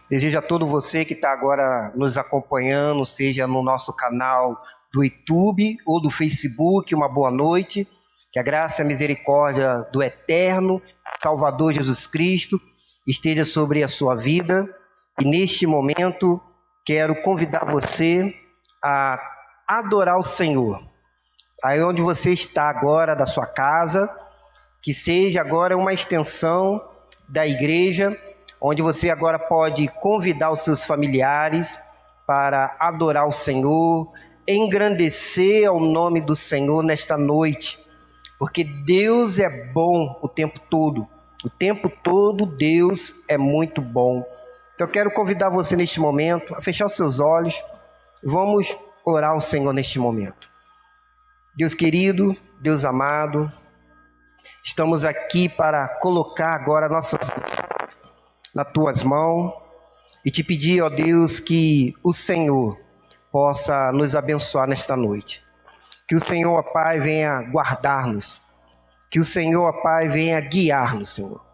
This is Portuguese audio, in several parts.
Desejo a todo você que está agora nos acompanhando, seja no nosso canal do YouTube ou do Facebook, uma boa noite. Que a graça e a misericórdia do eterno Salvador Jesus Cristo esteja sobre a sua vida. E neste momento quero convidar você a adorar o Senhor. Aí onde você está agora, da sua casa, que seja agora uma extensão da igreja, onde você agora pode convidar os seus familiares para adorar o Senhor, engrandecer ao nome do Senhor nesta noite, porque Deus é bom o tempo todo Deus é muito bom. Então eu quero convidar você neste momento a fechar os seus olhos, vamos orar ao Senhor neste momento. Deus querido, Deus amado, estamos aqui para colocar agora nossas nas tuas mãos e te pedir, ó Deus, que o Senhor possa nos abençoar nesta noite. Que o Senhor, ó Pai, venha guardar-nos. Que o Senhor, ó Pai, venha guiar-nos, Senhor.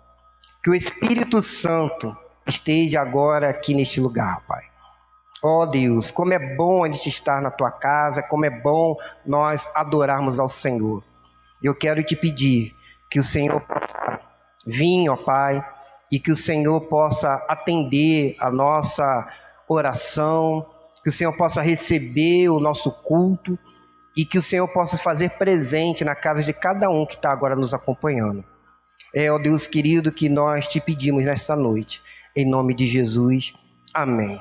Que o Espírito Santo esteja agora aqui neste lugar, Pai. Ó Deus, como é bom a gente estar na tua casa, como é bom nós adorarmos ao Senhor. Eu quero te pedir que o Senhor possa vir, ó Pai, e que o Senhor possa atender a nossa oração, que o Senhor possa receber o nosso culto e que o Senhor possa fazer presente na casa de cada um que está agora nos acompanhando. Ó Deus querido, que nós te pedimos nesta noite, em nome de Jesus. Amém.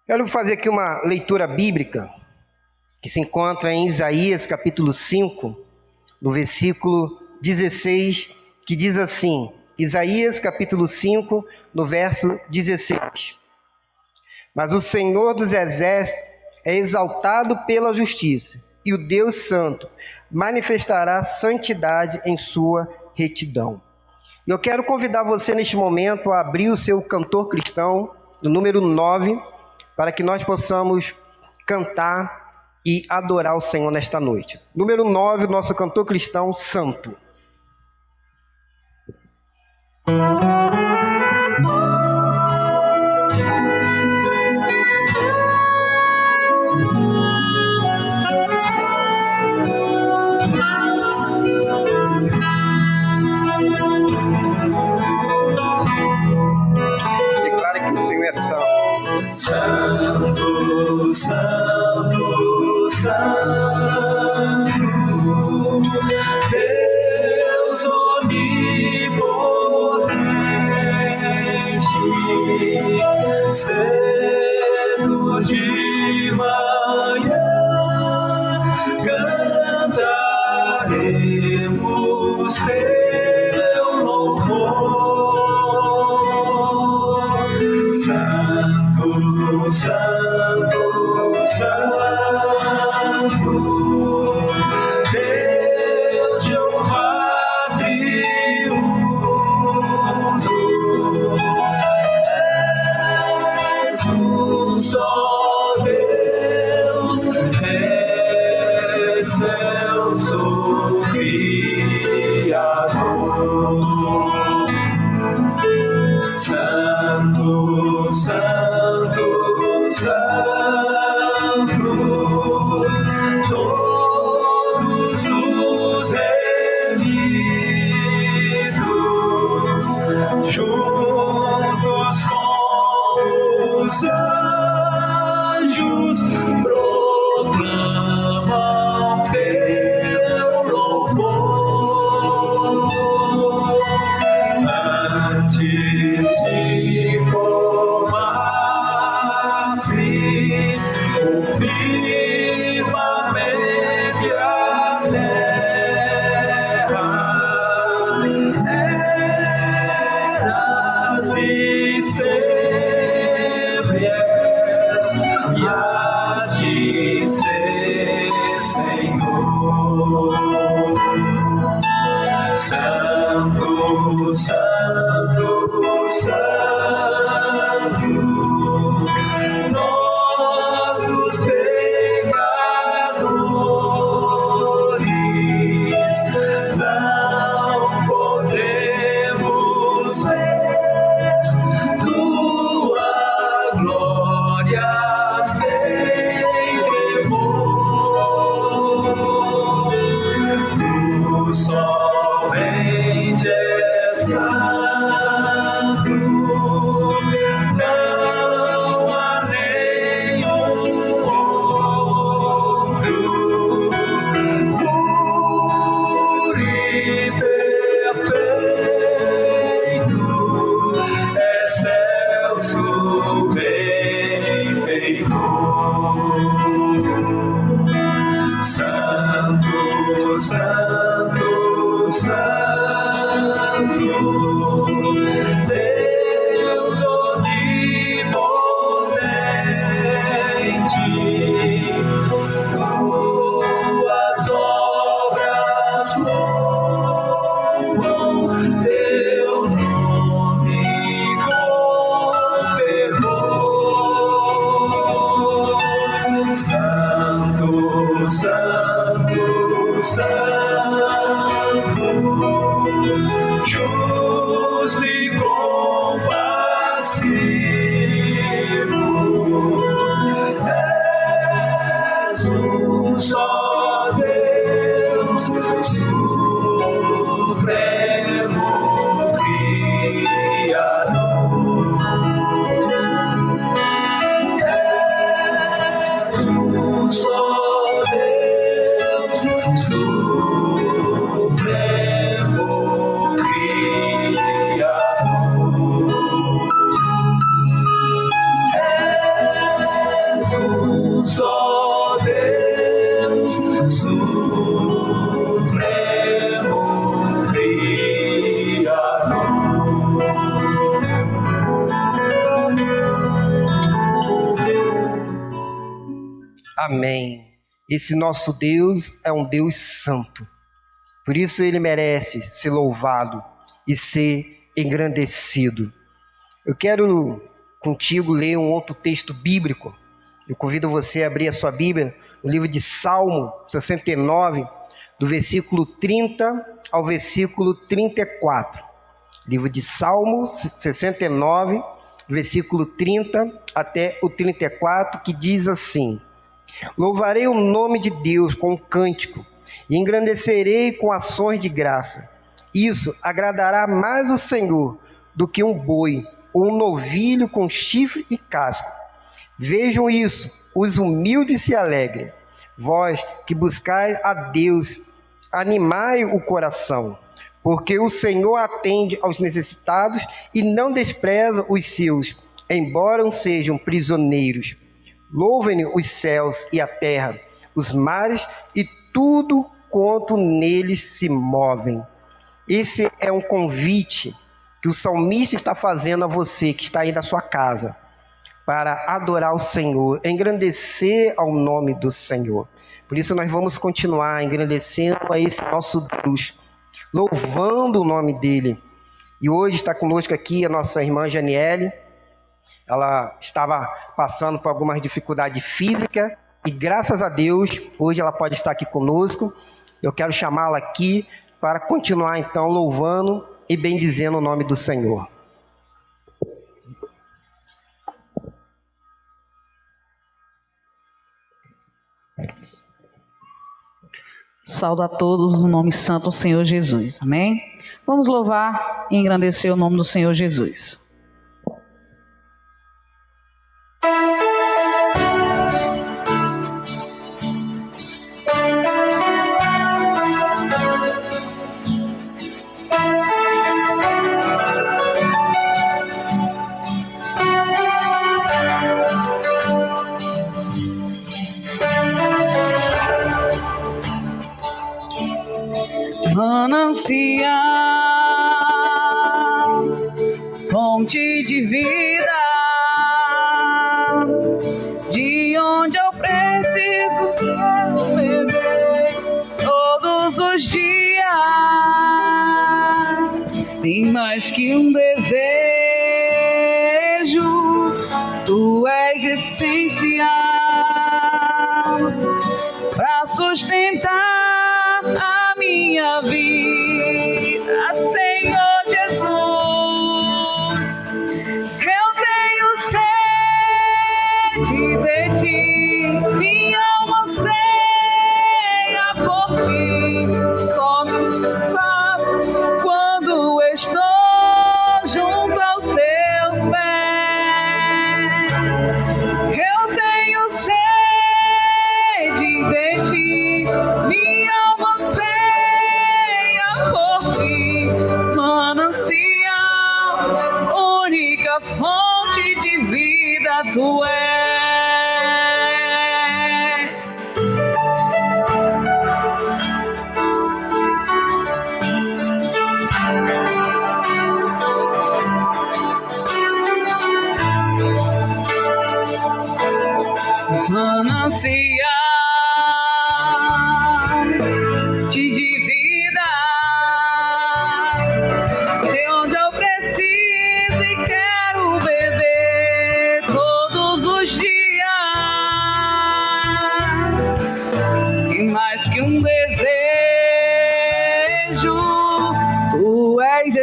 Quero fazer aqui uma leitura bíblica que se encontra em Isaías capítulo 5, no versículo 16, que diz assim: Isaías capítulo 5, no verso 16. Mas o Senhor dos exércitos é exaltado pela justiça, e o Deus Santo manifestará santidade em sua retidão. E eu quero convidar você neste momento a abrir o seu cantor cristão, no número 9, para que nós possamos cantar e adorar o Senhor nesta noite. Número 9, o nosso cantor cristão, Santo. Declare que o Senhor é santo. Santo, Santo, Santo, Deus onipotente, cedo de manhã cantaremos teu louvor. Santo, Santo, Santo, Deus Jeová triuno, és um só Deus, excelso Criador. Santo, Santo, Santo, todos os remidos, juntos com os anjos, proclamam teu louvor. Antes de formar-se o firmamento e a terra, eras e sempre és, e hás de ser, Senhor. Santo, Santo, Santo, nossos pecadores não podemos ver tu Santo, Santo, Deus onipotente, tuas obras louvam, teu nome com fervor. Santo, Santo, Santo, justo e compassivo, és um só Deus, supremo Criador. És um só Deus, supremo Criador. És um só Deus, supremo Criador. Amém. Esse nosso Deus é um Deus santo. Por isso ele merece ser louvado e ser engrandecido. Eu quero contigo ler um outro texto bíblico. Eu convido você a abrir a sua Bíblia no livro de Salmo 69, do versículo 30 ao versículo 34. Livro de Salmo 69, versículo 30 até o 34, que diz assim: louvarei o nome de Deus com um cântico e engrandecerei com ações de graça. Isso agradará mais o Senhor do que um boi ou um novilho com chifre e casco. Vejam isso, os humildes se alegrem. Vós que buscais a Deus, animai o coração, porque o Senhor atende aos necessitados e não despreza os seus, embora sejam prisioneiros. Louvem os céus e a terra, os mares e tudo quanto neles se movem. Esse é um convite que o salmista está fazendo a você que está aí na sua casa, para adorar o Senhor, engrandecer ao nome do Senhor. Por isso nós vamos continuar engrandecendo a esse nosso Deus, louvando o nome dele. E hoje está conosco aqui a nossa irmã Janiele. Ela estava passando por algumas dificuldades físicas e graças a Deus, hoje ela pode estar aqui conosco. Eu quero chamá-la aqui para continuar então louvando e bendizendo o nome do Senhor. Saúdo a todos no nome santo do Senhor Jesus. Amém? Vamos louvar e engrandecer o nome do Senhor Jesus. Manancial, fonte de vida, de onde eu preciso beber todos os dias. Tem mais que um desejo, tu és essencial para sustentar a minha vida, Senhor Jesus. Eu tenho sede de ti, minha alma anseia por ti. Só me satisfaço quando estou junto aos seus pés. Eu tenho sede de ti, minha alma anseia por ti. Manancial, única fonte de vida tu és.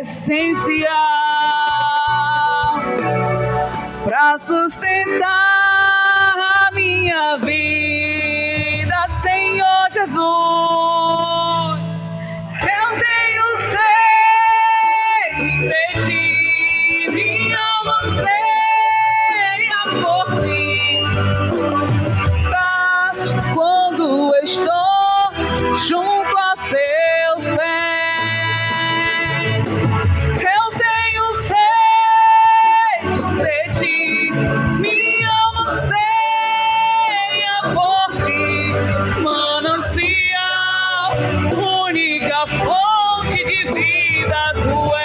essencial para sustentar a minha vida, Senhor Jesus. Eu tenho sede de ti, minha alma anseia por ti. Faço quando estou junto a seus pés. Eu tenho sede de ti, minha alma anseia por ti. Manancial, única fonte de vida tu és.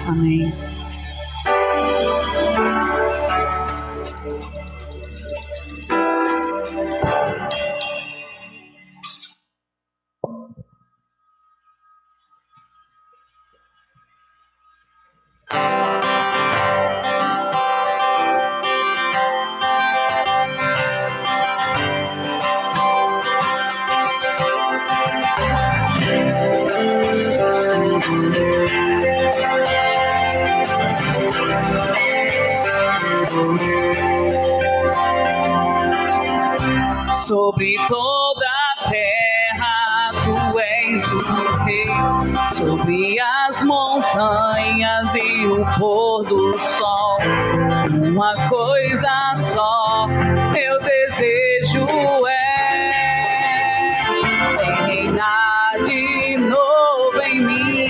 Amém. Sobre toda a terra tu és o rei, sobre as montanhas e o pôr do sol. Uma coisa só eu desejo é reinar de novo em mim,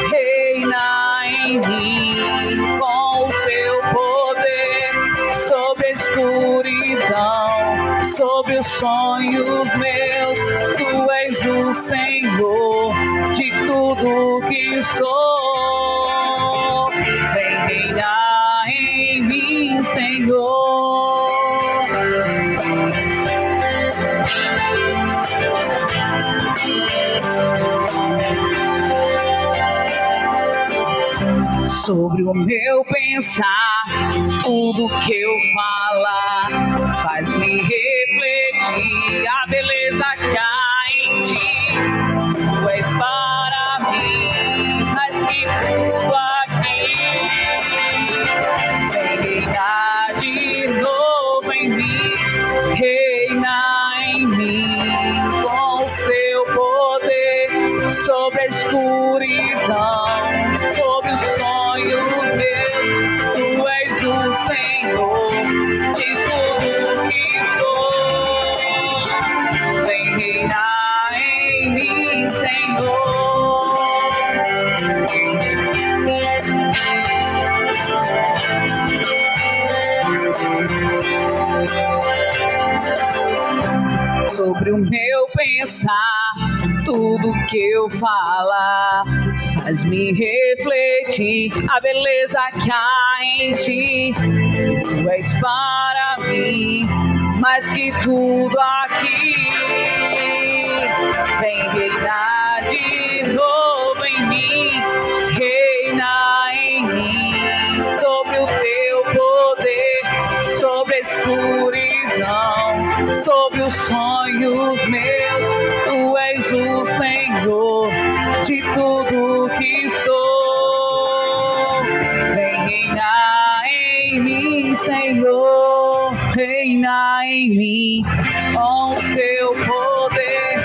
reinar em mim com o seu poder sobre a escuridão, sobre os sonhos meus. Tu és o Senhor de tudo que sou. Vem reinar em mim, Senhor. Sobre o meu pensar, tudo que eu falar faz-me refletir a beleza que há em ti. Tu és para mim mais que tudo aqui. Vem reinar de novo em mim, reinar em mim com o seu poder sobre a escuridão, sobre os sonhos meus. Tu és o Senhor de tudo que sou. Vem reinar em mim, Senhor. Sobre o meu pensar, tudo que eu falar faz-me refletir a beleza que há em ti. Tu és para mim mais que tudo aqui. Vem reinar de novo em mim, reina em mim, sobre o teu poder, sobre a escuridão, sobre os sonhos meus. Tu és o Senhor de tudo que sou. Vem reinar em mim, Senhor, reina em mim, com seu poder,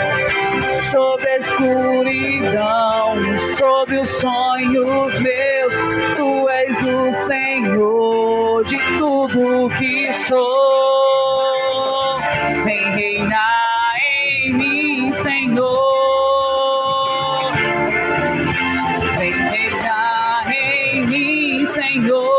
sobre a escuridão, sobre os sonhos meus. Tu és o Senhor de tudo que sou. Vem reinar em mim, Senhor. Vem reinar em mim, Senhor.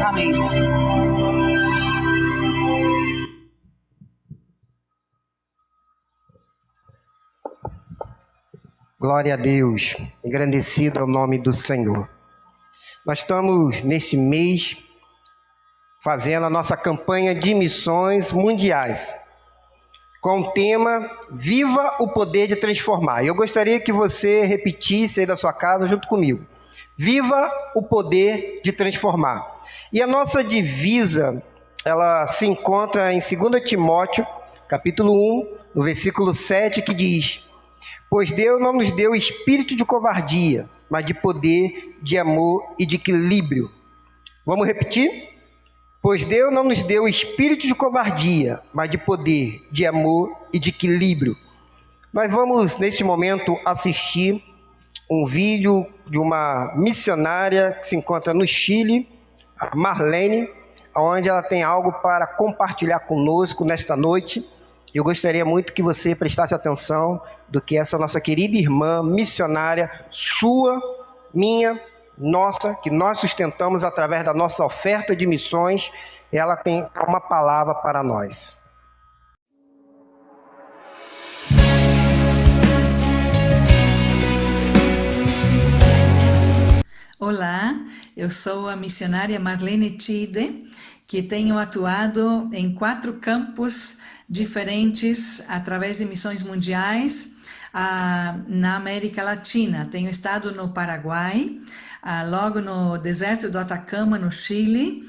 Amém. Glória a Deus, engrandecido é o nome do Senhor. Nós estamos neste mês fazendo a nossa campanha de missões mundiais, com o tema Viva o Poder de Transformar. Eu gostaria que você repetisse aí da sua casa junto comigo. Viva o Poder de Transformar. E a nossa divisa, ela se encontra em 2 Timóteo, capítulo 1, no versículo 7, que diz: Pois Deus não nos deu espírito de covardia, mas de poder, de amor e de equilíbrio. Vamos repetir? Pois Deus não nos deu espírito de covardia, mas de poder, de amor e de equilíbrio. Nós vamos, neste momento, assistir um vídeo de uma missionária que se encontra no Chile, a Marlene, onde ela tem algo para compartilhar conosco nesta noite. Eu gostaria muito que você prestasse atenção do que essa nossa querida irmã missionária, sua, minha, nossa, que nós sustentamos através da nossa oferta de missões, ela tem uma palavra para nós. Olá, eu sou a missionária Marlene Tide, que tenho atuado em 4 campos diferentes através de missões mundiais na América Latina. Tenho estado no Paraguai, logo no deserto do Atacama, no Chile,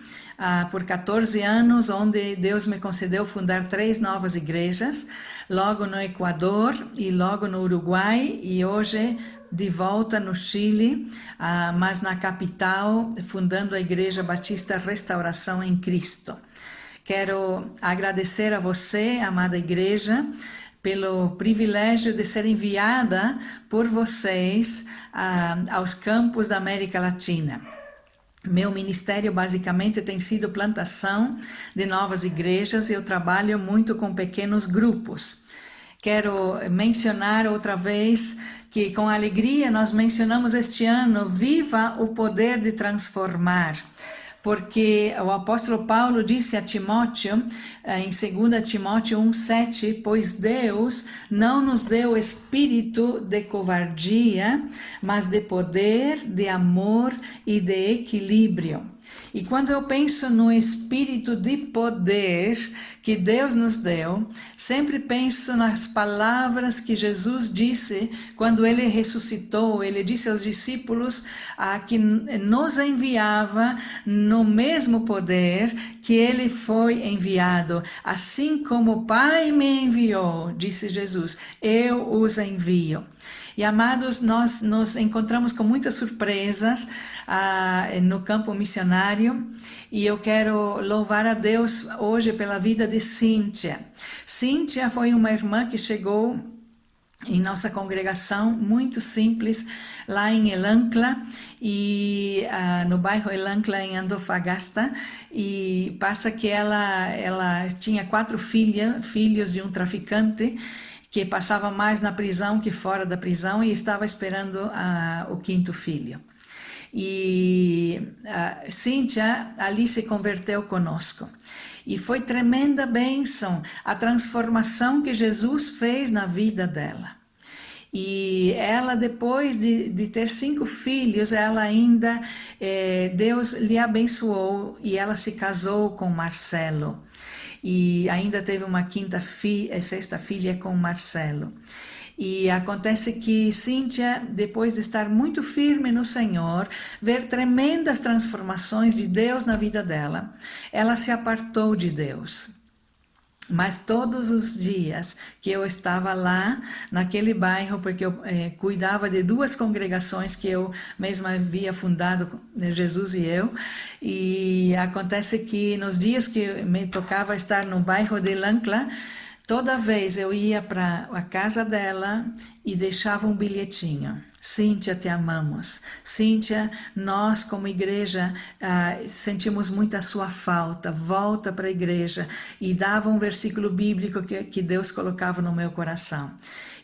por 14 anos, onde Deus me concedeu fundar 3 novas igrejas, logo no Equador e logo no Uruguai, e hoje de volta no Chile, mas na capital, fundando a Igreja Batista Restauração em Cristo. Quero agradecer a você, amada igreja, pelo privilégio de ser enviada por vocês aos campos da América Latina. Meu ministério basicamente tem sido plantação de novas igrejas e eu trabalho muito com pequenos grupos. Quero mencionar outra vez que com alegria nós mencionamos este ano Viva o Poder de Transformar. Porque o apóstolo Paulo disse a Timóteo, em 2 Timóteo 1,7, pois Deus não nos deu espírito de covardia, mas de poder, de amor e de equilíbrio. E quando eu penso no espírito de poder que Deus nos deu, sempre penso nas palavras que Jesus disse quando ele ressuscitou. Ele disse aos discípulos que nos enviava no mesmo poder que ele foi enviado. Assim como o Pai me enviou, disse Jesus, eu os envio. E amados, nós nos encontramos com muitas surpresas no campo missionário e eu quero louvar a Deus hoje pela vida de Cíntia. Cíntia foi uma irmã que chegou em nossa congregação, muito simples, lá em Elancla, e no bairro Elancla, em Antofagasta, e passa que ela tinha 4 filhos de um traficante, que passava mais na prisão que fora da prisão, e estava esperando o 5º filho. E Cíntia ali se converteu conosco. E foi tremenda bênção a transformação que Jesus fez na vida dela. E ela, depois de ter 5 filhos, ela ainda, Deus lhe abençoou e ela se casou com Marcelo. E ainda teve uma 6ª filha com Marcelo. E acontece que Cíntia, depois de estar muito firme no Senhor, ver tremendas transformações de Deus na vida dela, ela se apartou de Deus. Mas todos os dias que eu estava lá, naquele bairro, porque eu cuidava de 2 congregações que eu mesma havia fundado, Jesus e eu, e acontece que nos dias que me tocava estar no bairro de Elancla, toda vez eu ia para a casa dela e deixava um bilhetinho. Cíntia, te amamos. Cíntia, nós como igreja sentimos muito a sua falta. Volta para a igreja. E dava um versículo bíblico que Deus colocava no meu coração.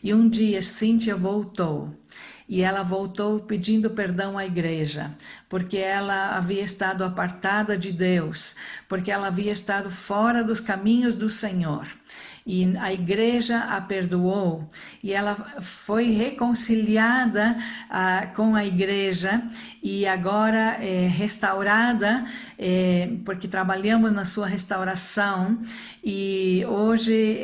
E um dia Cíntia voltou. E ela voltou pedindo perdão à igreja, porque ela havia estado apartada de Deus, porque ela havia estado fora dos caminhos do Senhor. E a igreja a perdoou e ela foi reconciliada com a igreja e agora restaurada, porque trabalhamos na sua restauração, e hoje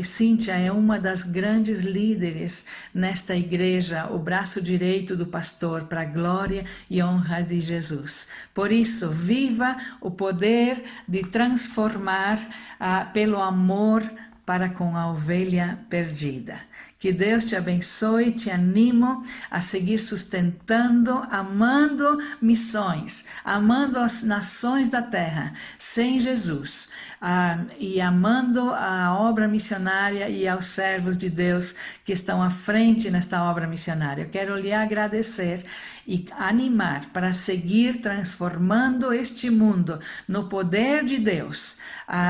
Cíntia é uma das grandes líderes nesta igreja, o braço direito do pastor, para a glória e honra de Jesus. Por isso, viva o poder de transformar pelo amor para com a ovelha perdida. Que Deus te abençoe, te animo a seguir sustentando, amando missões, amando as nações da terra, sem Jesus, e amando a obra missionária e aos servos de Deus que estão à frente nesta obra missionária. Eu quero lhe agradecer e animar para seguir transformando este mundo no poder de Deus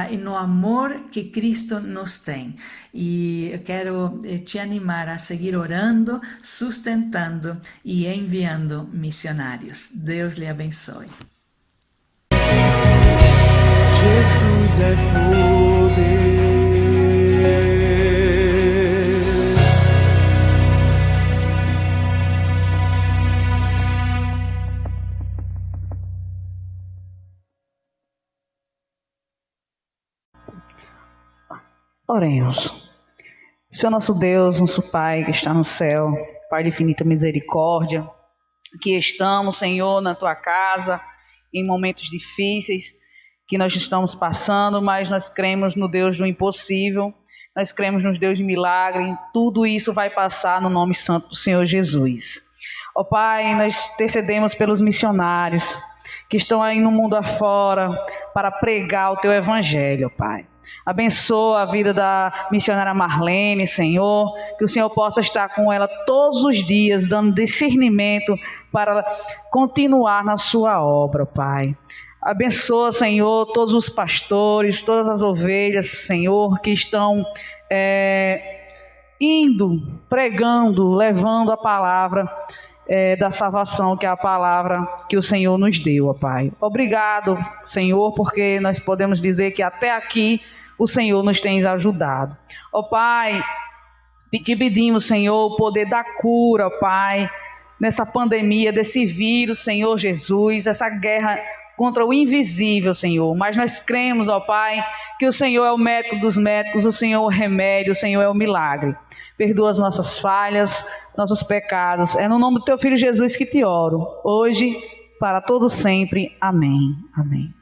e no amor que Cristo nos tem. E eu quero te animar a seguir orando, sustentando e enviando missionários. Deus lhe abençoe. Jesus é poder. Oremos. Senhor nosso Deus, nosso Pai que está no céu, Pai de infinita misericórdia, que estamos, Senhor, na Tua casa, em momentos difíceis que nós estamos passando, mas nós cremos no Deus do impossível, nós cremos no Deus de milagre, tudo isso vai passar no nome santo do Senhor Jesus. Ó Pai, nós intercedemos pelos missionários que estão aí no mundo afora para pregar o Teu Evangelho, Pai. Abençoa a vida da missionária Marlene, Senhor, que o Senhor possa estar com ela todos os dias, dando discernimento para continuar na sua obra, Pai. Abençoa, Senhor, todos os pastores, todas as ovelhas, Senhor, que estão indo, pregando, levando a palavra da salvação, que é a palavra que o Senhor nos deu, ó Pai. Obrigado, Senhor, porque nós podemos dizer que até aqui o Senhor nos tem ajudado. Ó Pai, te pedimos, Senhor, o poder da cura, ó Pai, nessa pandemia, desse vírus, Senhor Jesus, essa guerra contra o invisível, Senhor. Mas nós cremos, ó Pai, que o Senhor é o médico dos médicos, o Senhor é o remédio, o Senhor é o milagre. Perdoa as nossas falhas, nossos pecados. É no nome do Teu Filho Jesus que te oro, hoje, para todo sempre. Amém. Amém.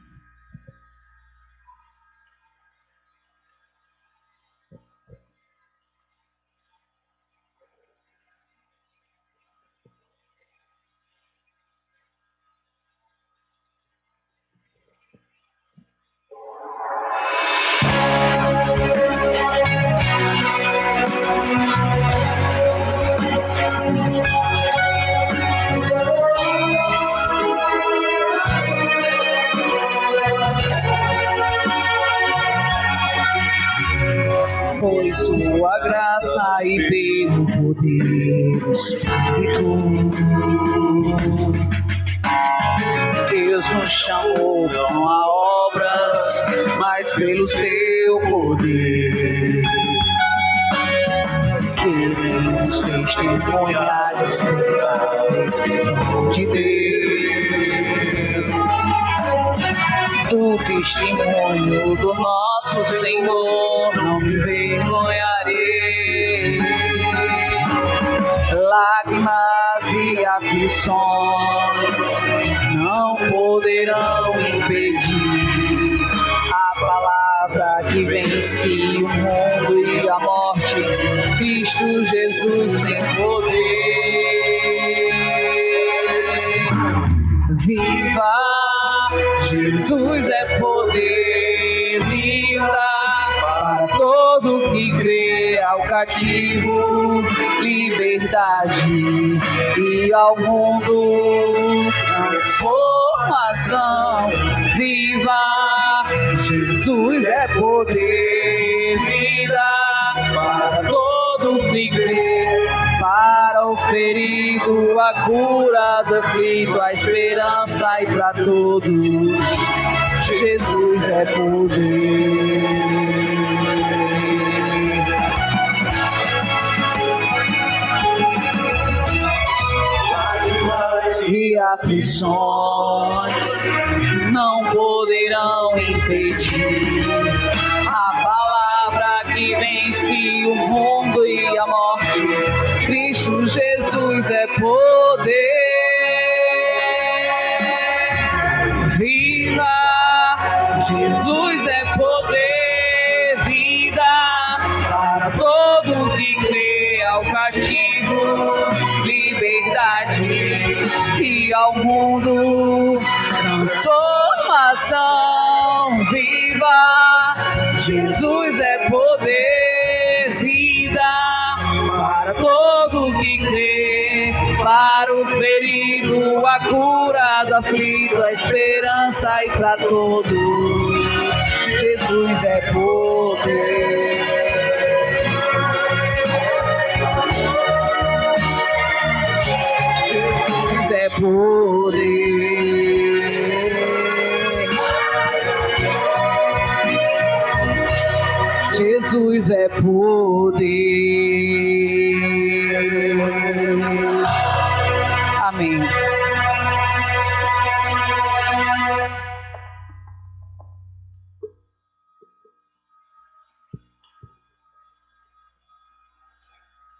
foi sua graça e pelo poder do Espírito. Deus nos chamou não a obras, mas pelo seu poder. Queremos testemunhar de Deus, do testemunho do nosso Senhor, não me envergonharei. Lágrimas e aflições não poderão impedir a palavra que vence o mundo e a morte. Cristo Jesus tem poder. Viva! Jesus é poder, vida para todo que crê, ao cativo liberdade e ao mundo transformação. Viva! Jesus é poder, vida para todo que crê, para o ferido, a cura do aflito, a esperança e para todos. Jesus é poder. E aflições não poderão impedir a palavra que vence o mundo e a morte. Cristo Jesus é poder. Viva! Jesus é poder, vida para todo que crê, ao cativo liberdade e ao mundo transformação. Viva! Jesus é poder, vida para todo que crê, para o ferido, a cura do aflito, a esperança e para todos. Jesus é poder. Jesus é poder. Jesus é poder. Amém.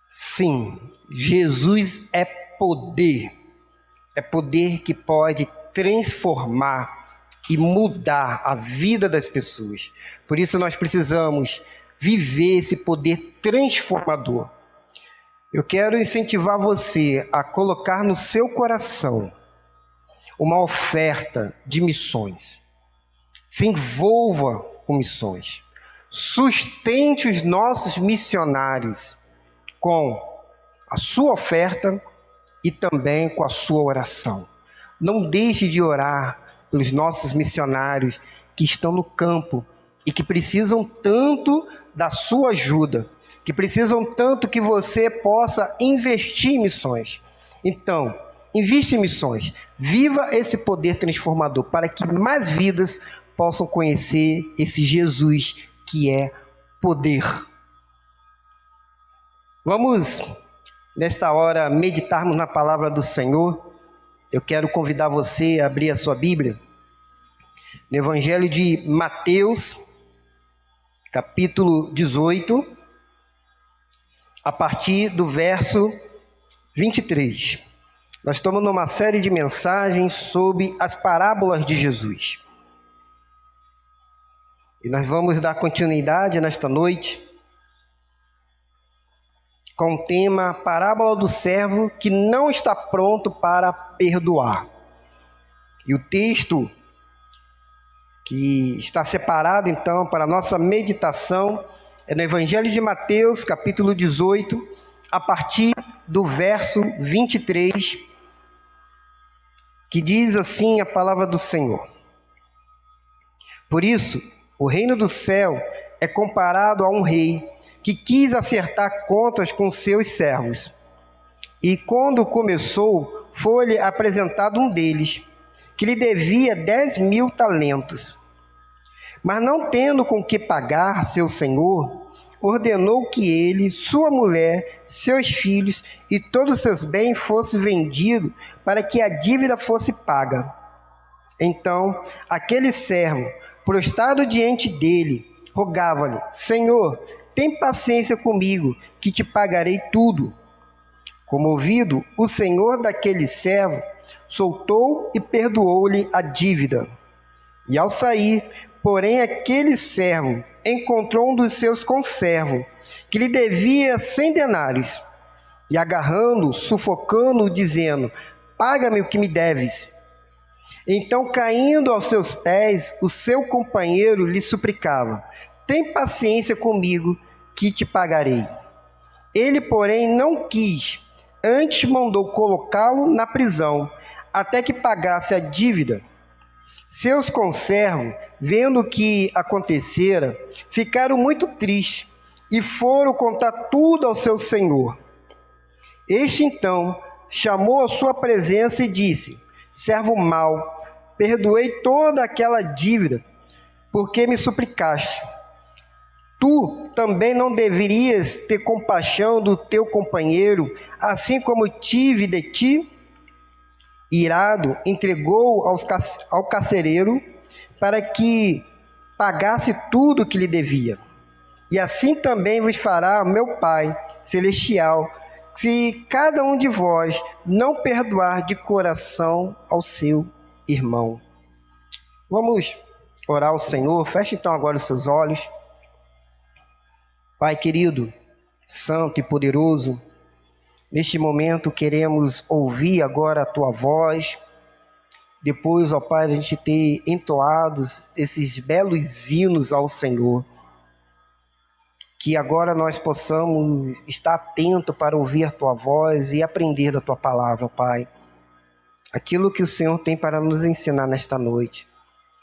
Sim, Jesus é poder. É poder que pode transformar e mudar a vida das pessoas. Por isso nós precisamos viver esse poder transformador. Eu quero incentivar você a colocar no seu coração uma oferta de missões. Se envolva com missões. Sustente os nossos missionários com a sua oferta e também com a sua oração. Não deixe de orar pelos nossos missionários que estão no campo e que precisam tanto da sua ajuda, que precisam tanto que você possa investir em missões. Então, invista em missões, viva esse poder transformador para que mais vidas possam conhecer esse Jesus que é poder. Vamos, nesta hora, meditarmos na palavra do Senhor. Eu quero convidar você a abrir a sua Bíblia no Evangelho de Mateus, capítulo 18, a partir do verso 23. Nós estamos numa série de mensagens sobre as parábolas de Jesus. E nós vamos dar continuidade nesta noite com o tema Parábola do servo que não está pronto para perdoar. E o texto que está separado então para a nossa meditação é no Evangelho de Mateus, capítulo 18, a partir do verso 23, que diz assim a palavra do Senhor: Por isso, o reino do céu é comparado a um rei que quis acertar contas com seus servos. E quando começou, foi-lhe apresentado um deles, que lhe devia 10.000 talentos. Mas não tendo com que pagar seu senhor, ordenou que ele, sua mulher, seus filhos e todos os seus bens fossem vendidos para que a dívida fosse paga. Então, aquele servo, prostrado diante dele, rogava-lhe: Senhor, tem paciência comigo, que te pagarei tudo. Comovido, o senhor daquele servo soltou e perdoou-lhe a dívida. E ao sair, porém, aquele servo encontrou um dos seus conservos, que lhe devia 100 denários, e agarrando-o, sufocando-o, dizendo: paga-me o que me deves. Então, caindo aos seus pés, o seu companheiro lhe suplicava: tem paciência comigo, que te pagarei. Ele, porém, não quis, antes mandou colocá-lo na prisão, até que pagasse a dívida. Seus conservos, vendo o que acontecera, ficaram muito tristes e foram contar tudo ao seu senhor. Este, então, chamou a sua presença e disse: servo mau, perdoei toda aquela dívida, porque me suplicaste. Tu também não deverias ter compaixão do teu companheiro, assim como tive de ti? Irado, entregou ao carcereiro para que pagasse tudo o que lhe devia. E assim também vos fará meu Pai celestial, se cada um de vós não perdoar de coração ao seu irmão. Vamos orar ao Senhor. Feche então agora os seus olhos. Pai querido, santo e poderoso, neste momento queremos ouvir agora a Tua voz. Depois, ó Pai, a gente ter entoado esses belos hinos ao Senhor. Que agora nós possamos estar atentos para ouvir a Tua voz e aprender da Tua palavra, Pai. Aquilo que o Senhor tem para nos ensinar nesta noite.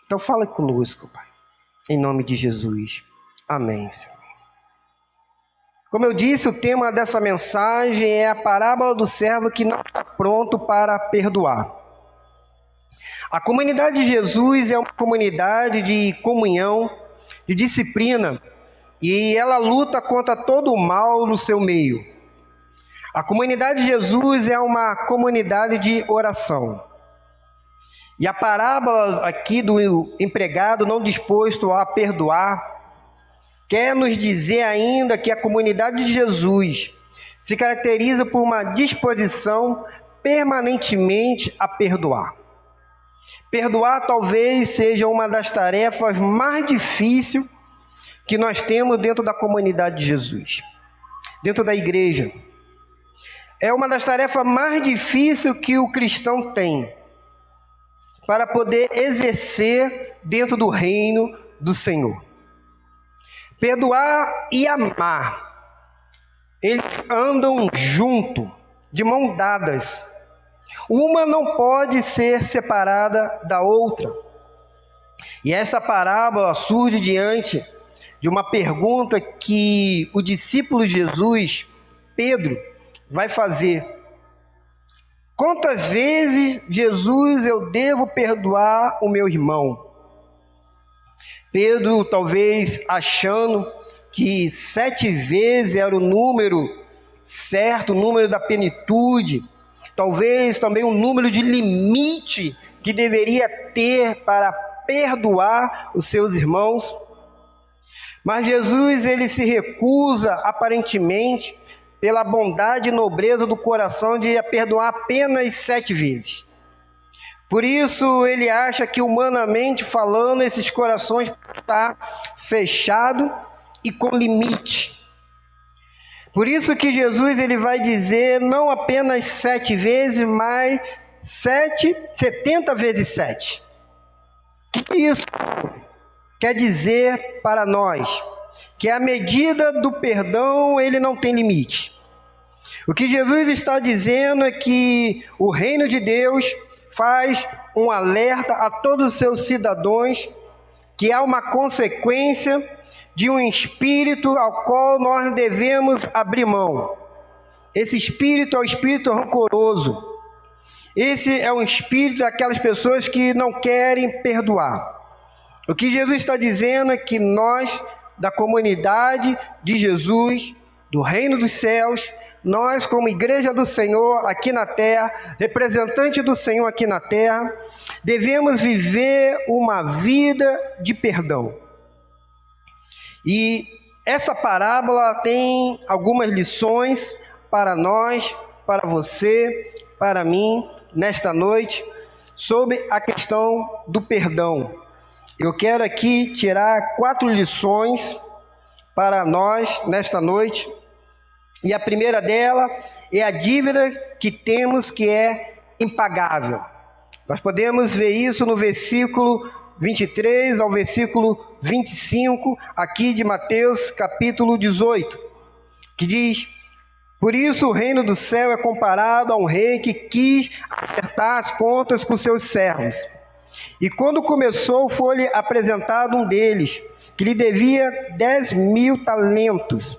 Então fala conosco, Pai. Em nome de Jesus. Amém, Senhor. Como eu disse, o tema dessa mensagem é a parábola do servo que não está pronto para perdoar. A comunidade de Jesus é uma comunidade de comunhão, de disciplina, e ela luta contra todo o mal no seu meio. A comunidade de Jesus é uma comunidade de oração. E a parábola aqui do empregado não disposto a perdoar quer nos dizer ainda que a comunidade de Jesus se caracteriza por uma disposição permanentemente a perdoar. Perdoar talvez seja uma das tarefas mais difíceis que nós temos dentro da comunidade de Jesus, dentro da igreja. É uma das tarefas mais difíceis que o cristão tem para poder exercer dentro do reino do Senhor. Perdoar e amar, eles andam junto, de mãos dadas. Uma não pode ser separada da outra. E esta parábola surge diante de uma pergunta que o discípulo de Jesus, Pedro, vai fazer. Quantas vezes, Jesus, eu devo perdoar o meu irmão? Pedro, talvez achando que 7 vezes era o número certo, o número da plenitude, talvez também um número de limite que deveria ter para perdoar os seus irmãos. Mas Jesus, ele se recusa, aparentemente, pela bondade e nobreza do coração, de perdoar apenas 7 vezes. Por isso, ele acha que, humanamente falando, esses corações estão fechados e com limite. Por isso que Jesus, ele vai dizer não apenas 7 vezes, mas 70 vezes 7. O que isso quer dizer para nós? Que a medida do perdão, ele não tem limite. O que Jesus está dizendo é que o reino de Deus faz um alerta a todos os seus cidadãos que há uma consequência de um espírito ao qual nós devemos abrir mão. Esse espírito é o espírito rancoroso. Esse é um espírito daquelas pessoas que não querem perdoar. O que Jesus está dizendo é que nós, da comunidade de Jesus, do reino dos céus, nós como igreja do Senhor aqui na terra, representante do Senhor aqui na terra, devemos viver uma vida de perdão. E essa parábola tem algumas lições para nós, para você, para mim, nesta noite, sobre a questão do perdão. Eu quero aqui tirar 4 lições para nós nesta noite. E a primeira dela é a dívida que temos, que é impagável. Nós podemos ver isso no versículo 23 ao versículo 25, aqui de Mateus capítulo 18, que diz: por isso o reino do céu é comparado a um rei que quis acertar as contas com seus servos. E quando começou, foi-lhe apresentado um deles, que lhe devia 10.000 talentos.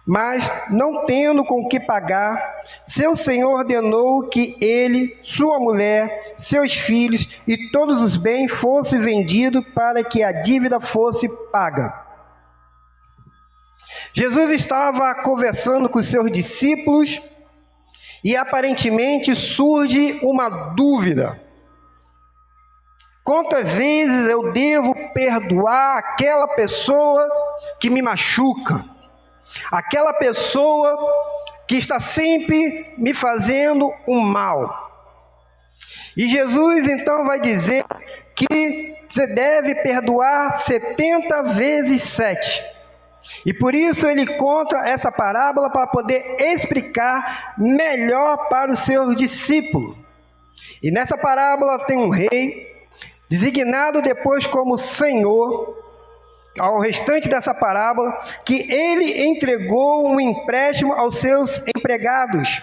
Mas, não tendo com que pagar, seu senhor ordenou que ele, sua mulher, seus filhos e todos os bens fossem vendidos para que a dívida fosse paga. Jesus estava conversando com os seus discípulos e aparentemente surge uma dúvida. Quantas vezes eu devo perdoar aquela pessoa que me machuca? Aquela pessoa que está sempre me fazendo um mal. E Jesus então vai dizer que você deve perdoar 70 vezes 7. E por isso ele conta essa parábola para poder explicar melhor para os seus discípulos. E nessa parábola tem um rei, designado depois como Senhor, ao restante dessa parábola, que ele entregou um empréstimo aos seus empregados.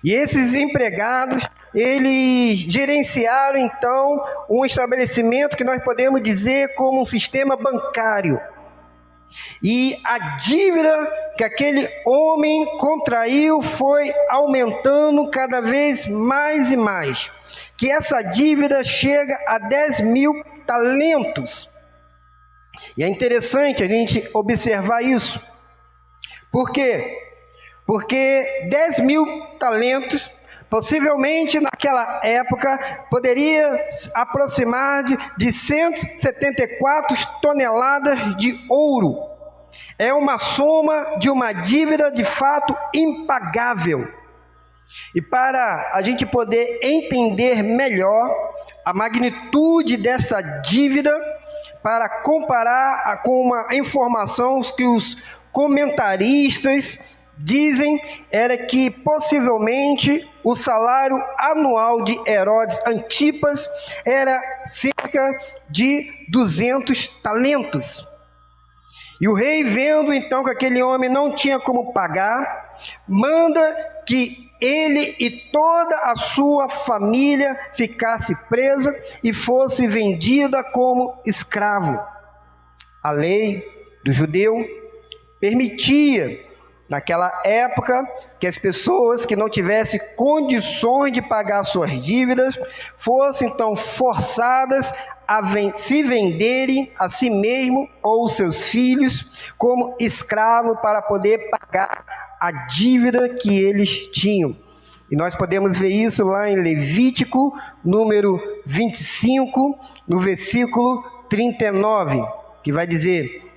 E esses empregados, eles gerenciaram então um estabelecimento que nós podemos dizer como um sistema bancário. E a dívida que aquele homem contraiu foi aumentando cada vez mais e mais, que essa dívida chega a 10.000 talentos. E é interessante a gente observar isso. Por quê? Porque 10.000 talentos, possivelmente naquela época, poderia aproximar de 174 toneladas de ouro. É uma soma de uma dívida de fato impagável. E para a gente poder entender melhor a magnitude dessa dívida, para comparar com uma informação que os comentaristas dizem, era que possivelmente o salário anual de Herodes Antipas era cerca de 200 talentos. E o rei, vendo então que aquele homem não tinha como pagar, manda que ele e toda a sua família ficasse presa e fosse vendida como escravo. A lei do judeu permitia, naquela época, que as pessoas que não tivessem condições de pagar suas dívidas fossem então forçadas a se venderem a si mesmo ou seus filhos como escravo para poder pagar a dívida que eles tinham. E nós podemos ver isso lá em Levítico, número 25, no versículo 39, que vai dizer: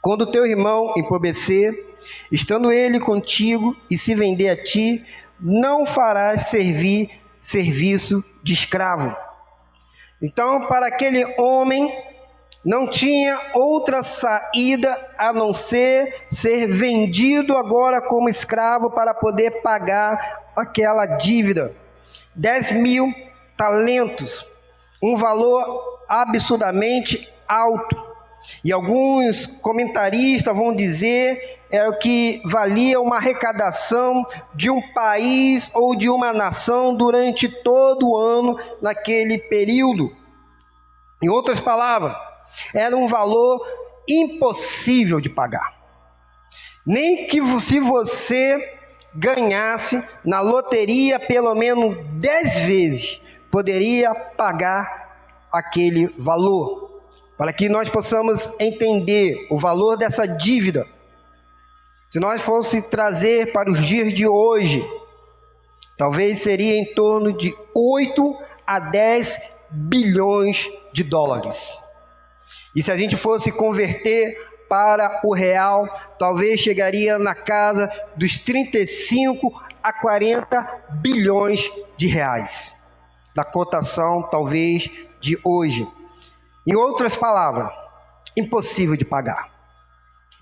quando teu irmão empobrecer, estando ele contigo e se vender a ti, não farás serviço de escravo. Então, para aquele homem, não tinha outra saída a não ser vendido agora como escravo para poder pagar aquela dívida. 10.000 talentos, um valor absurdamente alto. E alguns comentaristas vão dizer era o que valia uma arrecadação de um país ou de uma nação durante todo o ano naquele período. Em outras palavras, era um valor impossível de pagar. Nem que se você ganhasse na loteria pelo menos 10 vezes, poderia pagar aquele valor. Para que nós possamos entender o valor dessa dívida, se nós fosse trazer para os dias de hoje, talvez seria em torno de 8 a 10 bilhões de dólares. E se a gente fosse converter para o real, talvez chegaria na casa dos 35 a 40 bilhões de reais, da cotação talvez de hoje. Em outras palavras, impossível de pagar,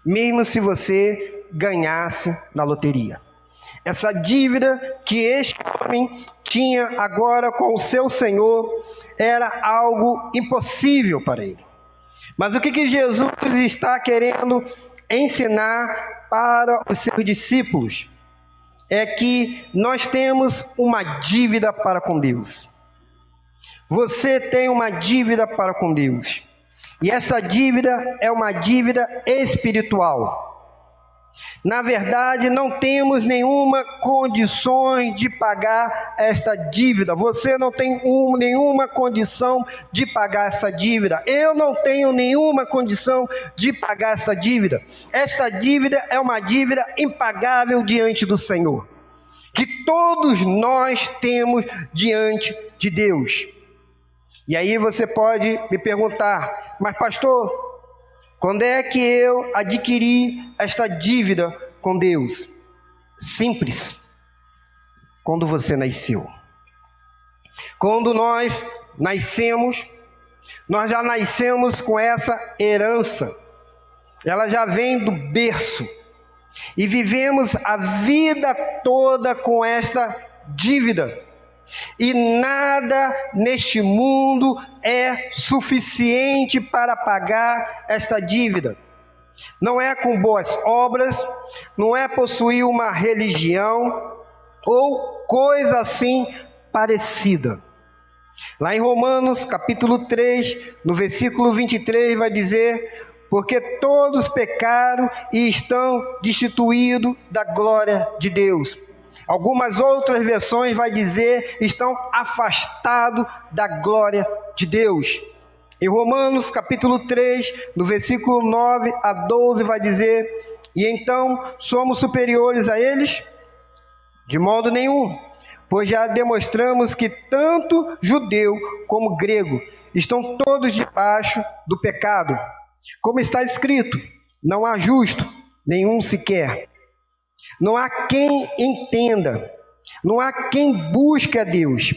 mesmo se você ganhasse na loteria. Essa dívida que este homem tinha agora com o seu Senhor era algo impossível para ele. Mas o que Jesus está querendo ensinar para os seus discípulos é que nós temos uma dívida para com Deus. Você tem uma dívida para com Deus. E essa dívida é uma dívida espiritual. Na verdade, não temos nenhuma condição de pagar esta dívida. Você não tem nenhuma condição de pagar essa dívida. Eu não tenho nenhuma condição de pagar essa dívida. Esta dívida é uma dívida impagável diante do Senhor, que todos nós temos diante de Deus. E aí você pode me perguntar, mas pastor, quando é que eu adquiri esta dívida com Deus? Simples. Quando você nasceu. Quando nós nascemos, nós já nascemos com essa herança. Ela já vem do berço. E vivemos a vida toda com esta dívida. E nada neste mundo é suficiente para pagar esta dívida. Não é com boas obras, não é possuir uma religião ou coisa assim parecida. Lá em Romanos capítulo 3, no versículo 23 vai dizer: porque todos pecaram e estão destituídos da glória de Deus. Algumas outras versões vai dizer, estão afastados da glória de Deus. Em Romanos capítulo 3, no versículo 9 a 12 vai dizer: e então somos superiores a eles? De modo nenhum, pois já demonstramos que tanto judeu como grego estão todos debaixo do pecado. Como está escrito, não há justo, nenhum sequer. Não há quem entenda, não há quem busque a Deus.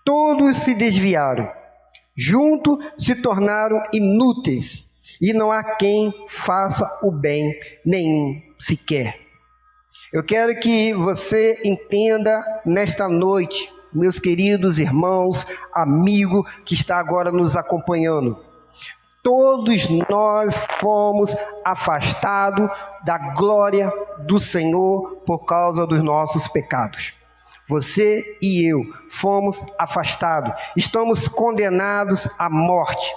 Todos se desviaram, juntos se tornaram inúteis, e não há quem faça o bem, nenhum sequer. Eu quero que você entenda nesta noite, meus queridos irmãos, amigo que está agora nos acompanhando. Todos nós fomos afastados da glória do Senhor por causa dos nossos pecados. Você e eu fomos afastados, estamos condenados à morte.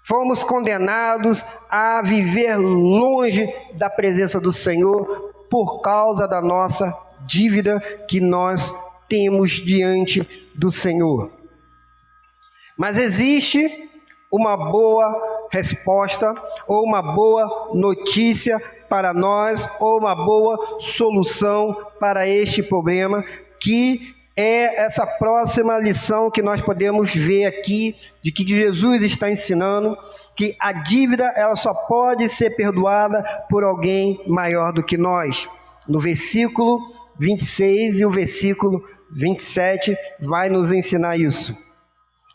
Fomos condenados a viver longe da presença do Senhor por causa da nossa dívida que nós temos diante do Senhor. Mas existe uma boa resposta, ou uma boa notícia para nós, ou uma boa solução para este problema, que é essa próxima lição que nós podemos ver aqui, de que Jesus está ensinando, que a dívida ela só pode ser perdoada por alguém maior do que nós. No versículo 26 e o versículo 27 vai nos ensinar isso.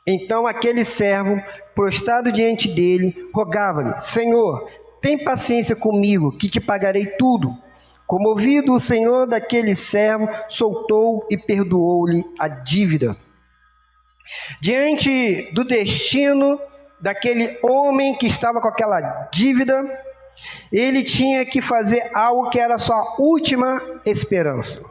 Então aquele servo, prostrado diante dele, rogava-lhe: Senhor, tem paciência comigo, que te pagarei tudo. Comovido, o senhor daquele servo soltou e perdoou-lhe a dívida. Diante do destino daquele homem que estava com aquela dívida, ele tinha que fazer algo que era a sua última esperança.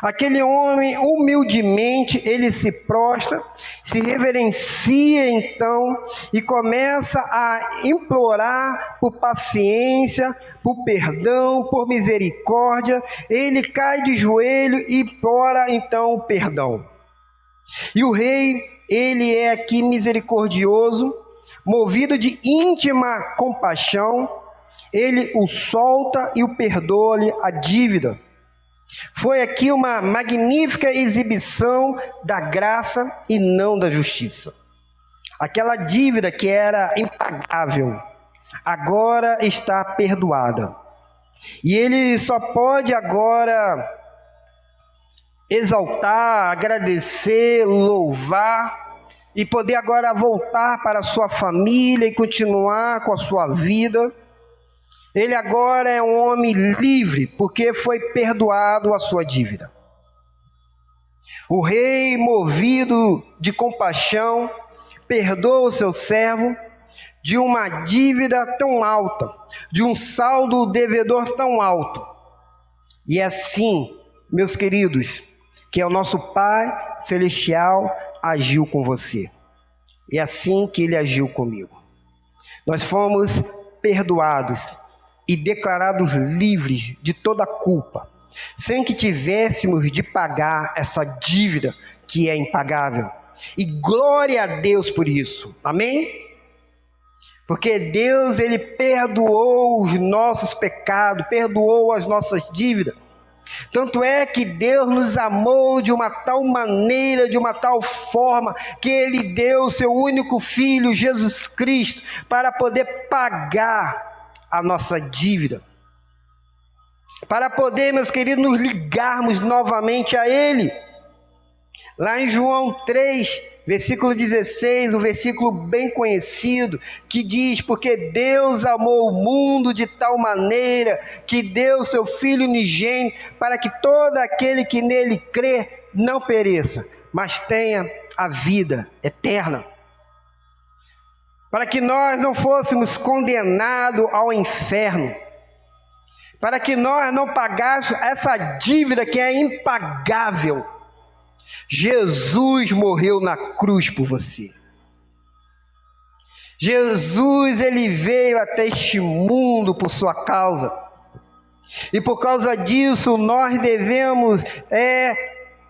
Aquele homem, humildemente, ele se prostra, se reverencia então e começa a implorar por paciência, por perdão, por misericórdia. Ele cai de joelho e implora então o perdão. E o rei, ele é aqui misericordioso, movido de íntima compaixão, ele o solta e o perdoa-lhe a dívida. Foi aqui uma magnífica exibição da graça e não da justiça. Aquela dívida que era impagável, agora está perdoada. E ele só pode agora exaltar, agradecer, louvar e poder agora voltar para a sua família e continuar com a sua vida. Ele agora é um homem livre, porque foi perdoado a sua dívida. O rei, movido de compaixão, perdoa o seu servo de uma dívida tão alta, de um saldo devedor tão alto. E assim, meus queridos, que é o nosso Pai Celestial agiu com você. É assim que Ele agiu comigo. Nós fomos perdoados e declarados livres de toda culpa, sem que tivéssemos de pagar essa dívida que é impagável. E glória a Deus por isso, amém? Porque Deus, Ele perdoou os nossos pecados, perdoou as nossas dívidas. Tanto é que Deus nos amou de uma tal maneira, de uma tal forma, que Ele deu o seu único Filho, Jesus Cristo, para poder pagar a nossa dívida, para poder, meus queridos, nos ligarmos novamente a Ele. Lá em João 3, versículo 16, um versículo bem conhecido, que diz: porque Deus amou o mundo de tal maneira, que deu seu Filho unigênito, para que todo aquele que nele crê, não pereça, mas tenha a vida eterna. Para que nós não fôssemos condenados ao inferno, para que nós não pagássemos essa dívida que é impagável. Jesus morreu na cruz por você. Jesus, Ele veio até este mundo por sua causa. E por causa disso, nós devemos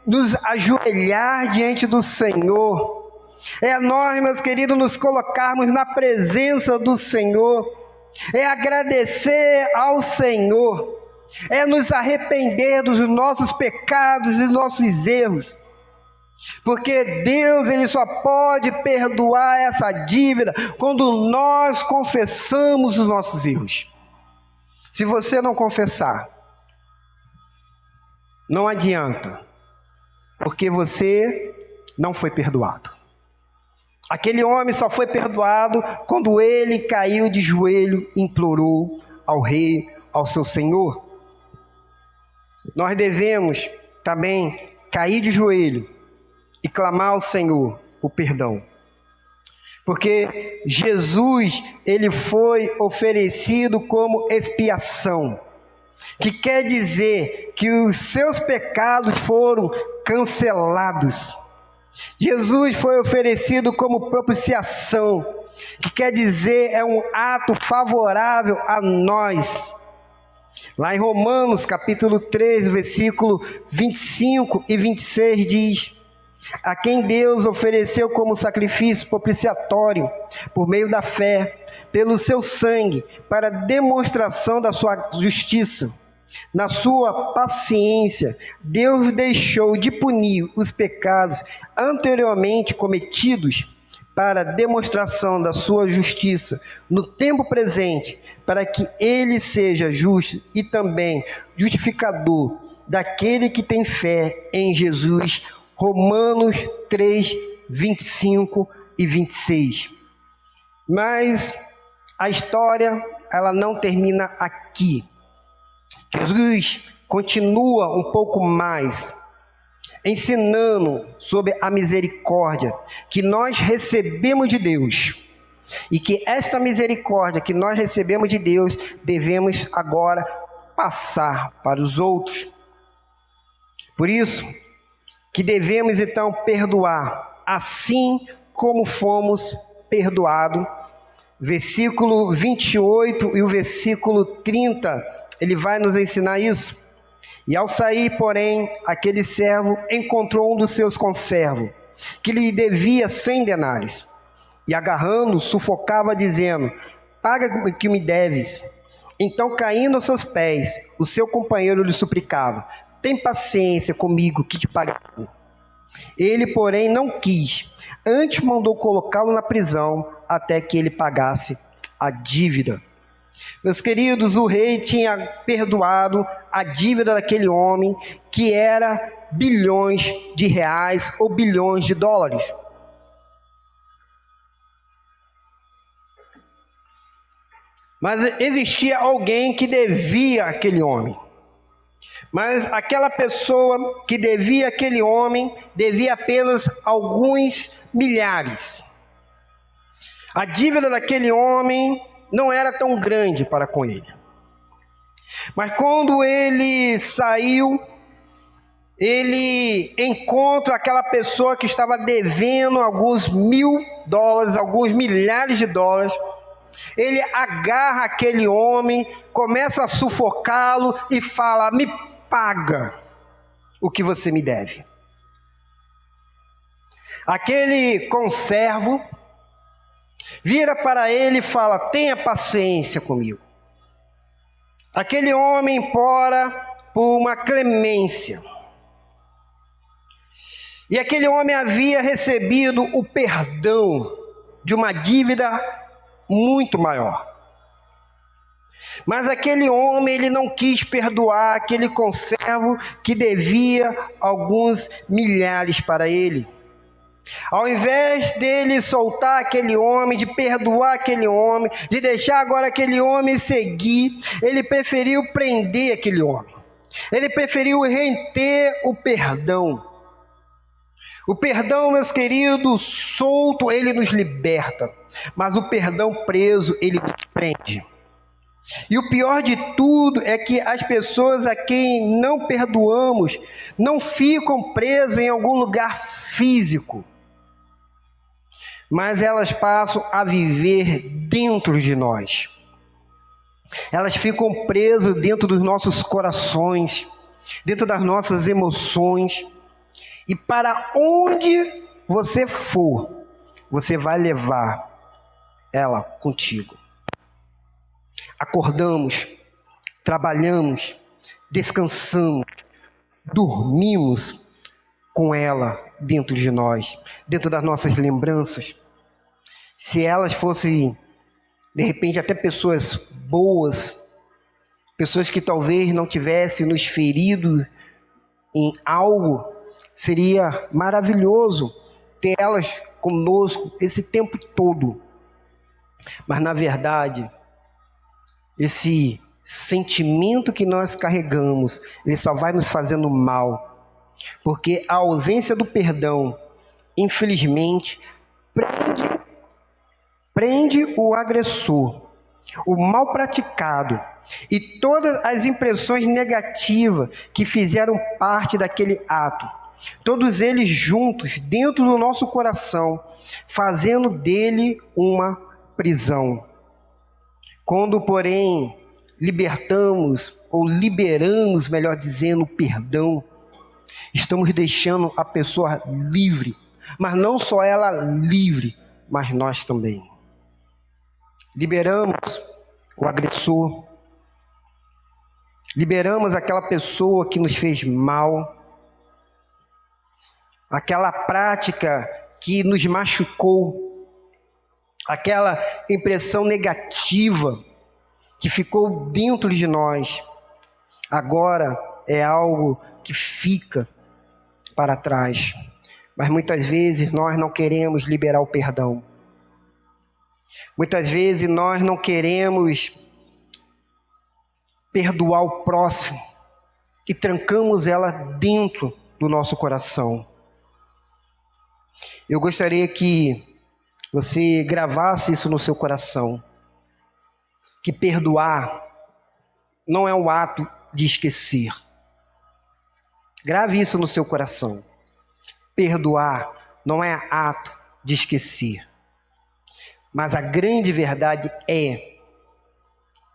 nos ajoelhar diante do Senhor. É nós, meus queridos, nos colocarmos na presença do Senhor, é agradecer ao Senhor, é nos arrepender dos nossos pecados e nossos erros, porque Deus, Ele só pode perdoar essa dívida quando nós confessamos os nossos erros. Se você não confessar, não adianta, porque você não foi perdoado. Aquele homem só foi perdoado quando ele caiu de joelho e implorou ao rei, ao seu Senhor. Nós devemos também cair de joelho e clamar ao Senhor o perdão. Porque Jesus, Ele foi oferecido como expiação, que quer dizer que os seus pecados foram cancelados. Jesus foi oferecido como propiciação, que quer dizer é um ato favorável a nós. Lá em Romanos capítulo 3, versículo 25 e 26 diz: a quem Deus ofereceu como sacrifício propiciatório, por meio da fé, pelo seu sangue, para demonstração da sua justiça. Na sua paciência, Deus deixou de punir os pecados anteriormente cometidos para demonstração da sua justiça no tempo presente, para que Ele seja justo e também justificador daquele que tem fé em Jesus. Romanos 3, 25 e 26. Mas a história, ela não termina aqui. Jesus continua um pouco mais, ensinando sobre a misericórdia que nós recebemos de Deus. E que esta misericórdia que nós recebemos de Deus, devemos agora passar para os outros. Por isso que devemos então perdoar, assim como fomos perdoados. Versículo 28 e o versículo 30, ele vai nos ensinar isso. E ao sair, porém, aquele servo encontrou um dos seus conservos, que lhe devia 100 denários. E agarrando, sufocava, dizendo: paga o que me deves. Então, caindo aos seus pés, o seu companheiro lhe suplicava: tem paciência comigo, que te pagarei. Ele, porém, não quis. Antes mandou colocá-lo na prisão, até que ele pagasse a dívida. Meus queridos, o rei tinha perdoado a dívida daquele homem, que era bilhões de reais ou bilhões de dólares. Mas existia alguém que devia aquele homem. Mas aquela pessoa que devia aquele homem, devia apenas alguns milhares. A dívida daquele homem não era tão grande para com ele. Mas quando ele saiu, ele encontra aquela pessoa que estava devendo alguns $1.000, alguns milhares de dólares. Ele agarra aquele homem, começa a sufocá-lo e fala: me paga o que você me deve. Aquele conservo vira para ele e fala: tenha paciência comigo. Aquele homem implora por uma clemência. E aquele homem havia recebido o perdão de uma dívida muito maior. Mas aquele homem, ele não quis perdoar aquele conservo que devia alguns milhares para ele. Ao invés dele soltar aquele homem, de perdoar aquele homem, de deixar agora aquele homem seguir, ele preferiu prender aquele homem. Ele preferiu reter o perdão. O perdão, meus queridos, solto, ele nos liberta. Mas o perdão preso, ele nos prende. E o pior de tudo é que as pessoas a quem não perdoamos não ficam presas em algum lugar físico, mas elas passam a viver dentro de nós. Elas ficam presas dentro dos nossos corações, dentro das nossas emoções. E para onde você for, você vai levar ela contigo. Acordamos, trabalhamos, descansamos, dormimos com ela dentro de nós, dentro das nossas lembranças. Se elas fossem, de repente, até pessoas boas, pessoas que talvez não tivessem nos ferido em algo, seria maravilhoso ter elas conosco esse tempo todo. Mas, na verdade, esse sentimento que nós carregamos, ele só vai nos fazendo mal, porque a ausência do perdão, infelizmente, prende o agressor, o mal praticado e todas as impressões negativas que fizeram parte daquele ato, todos eles juntos dentro do nosso coração, fazendo dele uma prisão. Quando, porém, libertamos, ou liberamos, melhor dizendo, o perdão, estamos deixando a pessoa livre, mas não só ela livre, mas nós também. Liberamos o agressor, liberamos aquela pessoa que nos fez mal, aquela prática que nos machucou, aquela impressão negativa que ficou dentro de nós, agora é algo que fica para trás. Mas muitas vezes nós não queremos liberar o perdão. Muitas vezes nós não queremos perdoar o próximo e trancamos ela dentro do nosso coração. Eu gostaria que você gravasse isso no seu coração, que perdoar não é um ato de esquecer. Grave isso no seu coração. Perdoar não é ato de esquecer. Mas a grande verdade é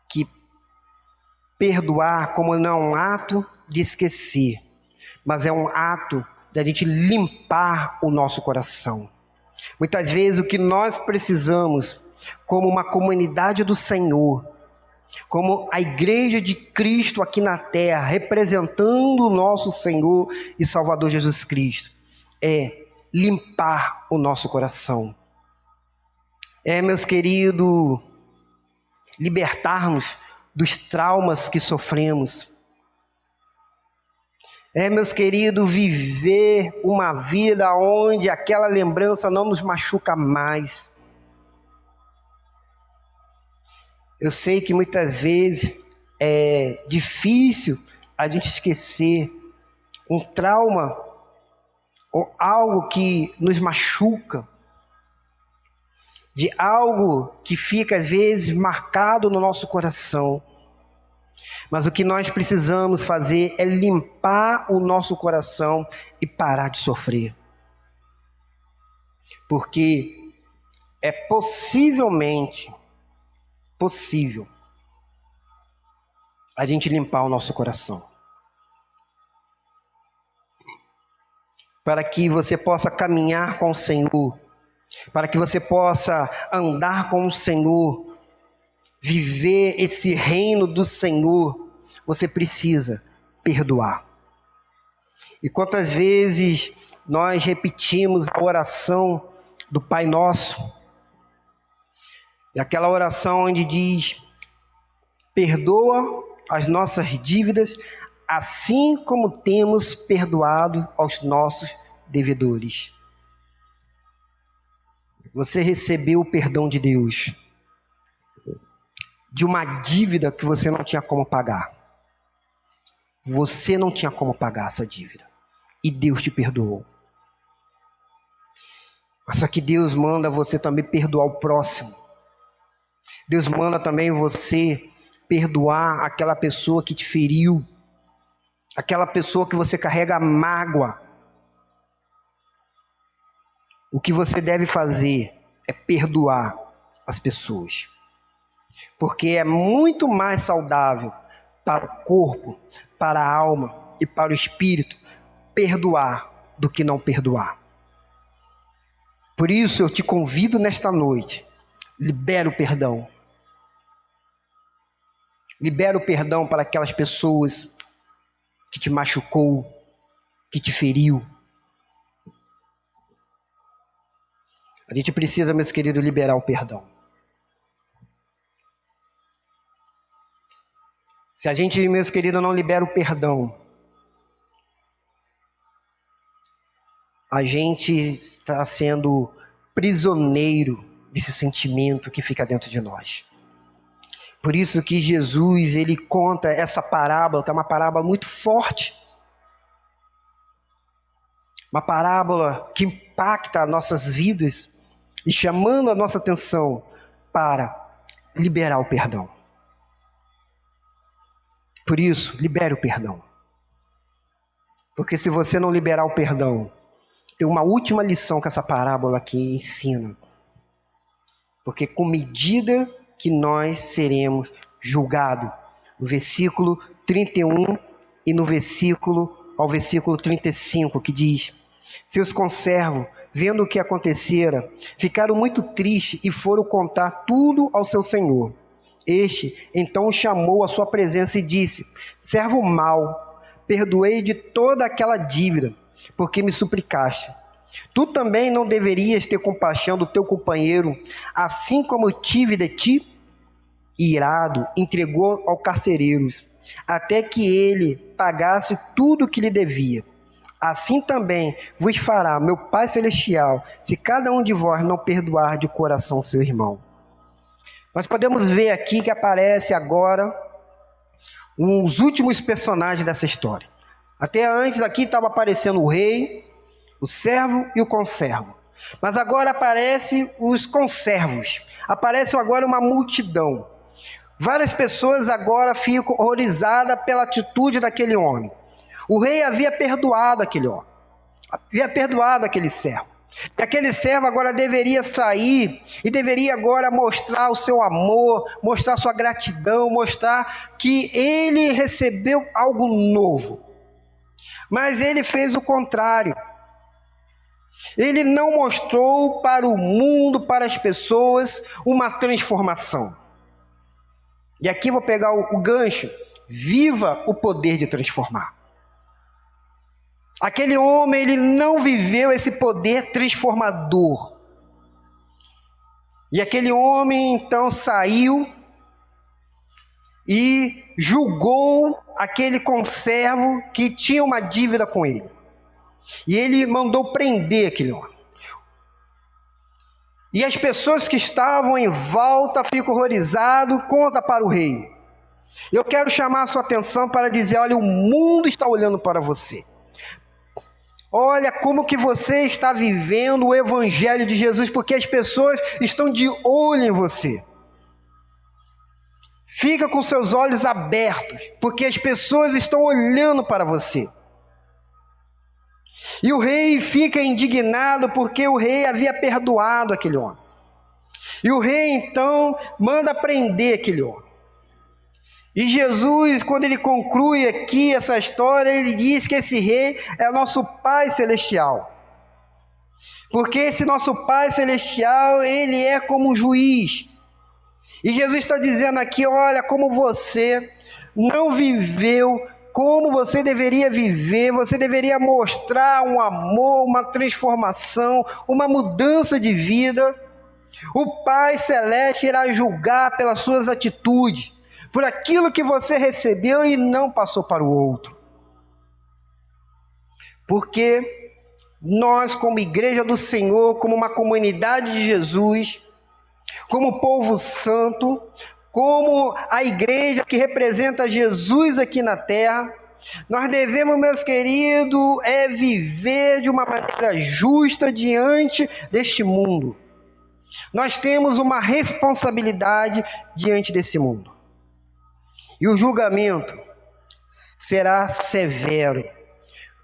que perdoar, como não é um ato de esquecer, mas é um ato de a gente limpar o nosso coração. Muitas vezes o que nós precisamos, como uma comunidade do Senhor, como a igreja de Cristo aqui na terra, representando o nosso Senhor e Salvador Jesus Cristo, é limpar o nosso coração. Meus queridos, libertar-nos dos traumas que sofremos. Meus queridos, viver uma vida onde aquela lembrança não nos machuca mais. Eu sei que muitas vezes é difícil a gente esquecer um trauma ou algo que nos machuca, de algo que fica às vezes marcado no nosso coração. Mas o que nós precisamos fazer é limpar o nosso coração e parar de sofrer. Porque é possivelmente possível a gente limpar o nosso coração. Para que você possa caminhar com o Senhor, para que você possa andar com o Senhor, viver esse reino do Senhor, você precisa perdoar. E quantas vezes nós repetimos a oração do Pai Nosso, e aquela oração onde diz: perdoa as nossas dívidas, assim como temos perdoado aos nossos devedores. Você recebeu o perdão de Deus de uma dívida que você não tinha como pagar. Você não tinha como pagar essa dívida. E Deus te perdoou. Mas só que Deus manda você também perdoar o próximo. Deus manda também você perdoar aquela pessoa que te feriu. Aquela pessoa que você carrega mágoa. O que você deve fazer é perdoar as pessoas. Porque é muito mais saudável para o corpo, para a alma e para o espírito perdoar do que não perdoar. Por isso eu te convido nesta noite, libera o perdão. Libera o perdão para aquelas pessoas que te machucou, que te feriu. A gente precisa, meus queridos, liberar o perdão. Se a gente, meus queridos, não libera o perdão, a gente está sendo prisioneiro desse sentimento que fica dentro de nós. Por isso que Jesus, ele conta essa parábola, que é uma parábola muito forte. Uma parábola que impacta as nossas vidas e chamando a nossa atenção para liberar o perdão. Por isso, libere o perdão. Porque se você não liberar o perdão, tem uma última lição que essa parábola aqui ensina. Porque com medida que nós seremos julgados, no versículo 31 e no ao versículo 35, que diz: seus conservos, vendo o que acontecera, ficaram muito tristes e foram contar tudo ao seu senhor. Este, então, o chamou à sua presença e disse: servo mau, perdoei de toda aquela dívida, porque me suplicaste. Tu também não deverias ter compaixão do teu companheiro, assim como eu tive de ti? Irado, entregou ao carcereiros, até que ele pagasse tudo o que lhe devia. Assim também vos fará meu Pai Celestial, se cada um de vós não perdoar de coração seu irmão. Nós podemos ver aqui que aparece agora os últimos personagens dessa história. Até antes aqui estava aparecendo o rei, o servo e o conservo. Mas agora aparecem os conservos. Aparece agora uma multidão. Várias pessoas agora ficam horrorizadas pela atitude daquele homem. O rei havia perdoado aquele homem, havia perdoado aquele servo. E aquele servo agora deveria sair e deveria agora mostrar o seu amor, mostrar sua gratidão, mostrar que ele recebeu algo novo. Mas ele fez o contrário. Ele não mostrou para o mundo, para as pessoas, uma transformação. E aqui vou pegar o gancho. Viva o poder de transformar. Aquele homem, ele não viveu esse poder transformador. E aquele homem, então, saiu e julgou aquele conservo que tinha uma dívida com ele. E ele mandou prender aquele homem. E as pessoas que estavam em volta ficam horrorizadas, conta para o rei. Eu quero chamar a sua atenção para dizer, olha, o mundo está olhando para você. Olha como que você está vivendo o Evangelho de Jesus, porque as pessoas estão de olho em você. Fica com seus olhos abertos, porque as pessoas estão olhando para você. E o rei fica indignado, porque o rei havia perdoado aquele homem. E o rei então manda prender aquele homem. E Jesus, quando ele conclui aqui essa história, ele diz que esse rei é o nosso Pai Celestial. Porque esse nosso Pai Celestial, ele é como um juiz. E Jesus está dizendo aqui, olha, como você não viveu, como você deveria viver, você deveria mostrar um amor, uma transformação, uma mudança de vida. O Pai Celeste irá julgar pelas suas atitudes, por aquilo que você recebeu e não passou para o outro. Porque nós, como igreja do Senhor, como uma comunidade de Jesus, como povo santo, como a igreja que representa Jesus aqui na terra, nós devemos, meus queridos, viver de uma maneira justa diante deste mundo. Nós temos uma responsabilidade diante desse mundo. E o julgamento será severo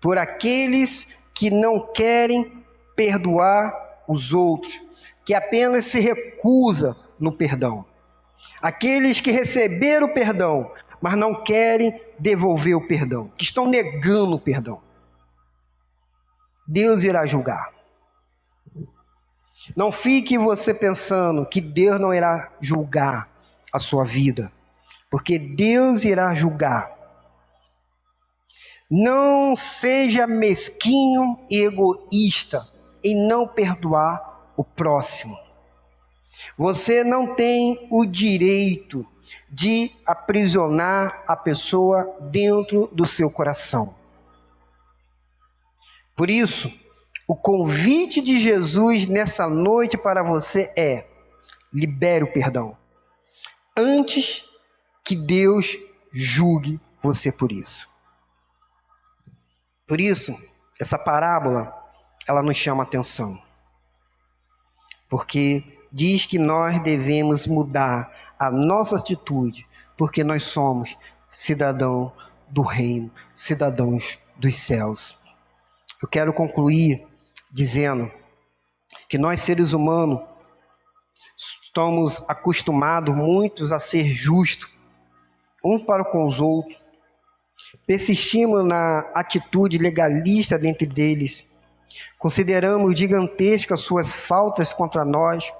por aqueles que não querem perdoar os outros, que apenas se recusa no perdão. Aqueles que receberam o perdão, mas não querem devolver o perdão, que estão negando o perdão. Deus irá julgar. Não fique você pensando que Deus não irá julgar a sua vida, porque Deus irá julgar. Não seja mesquinho e egoísta em não perdoar o próximo. Você não tem o direito de aprisionar a pessoa dentro do seu coração. Por isso, o convite de Jesus nessa noite para você é: libere o perdão, antes que Deus julgue você por isso. Por isso, essa parábola, ela nos chama a atenção. Porque diz que nós devemos mudar a nossa atitude, porque nós somos cidadãos do reino, cidadãos dos céus. Eu quero concluir dizendo que nós, seres humanos, estamos acostumados muitos a ser justos, uns para com os outros. Persistimos na atitude legalista dentre deles. Consideramos gigantescas suas faltas contra nós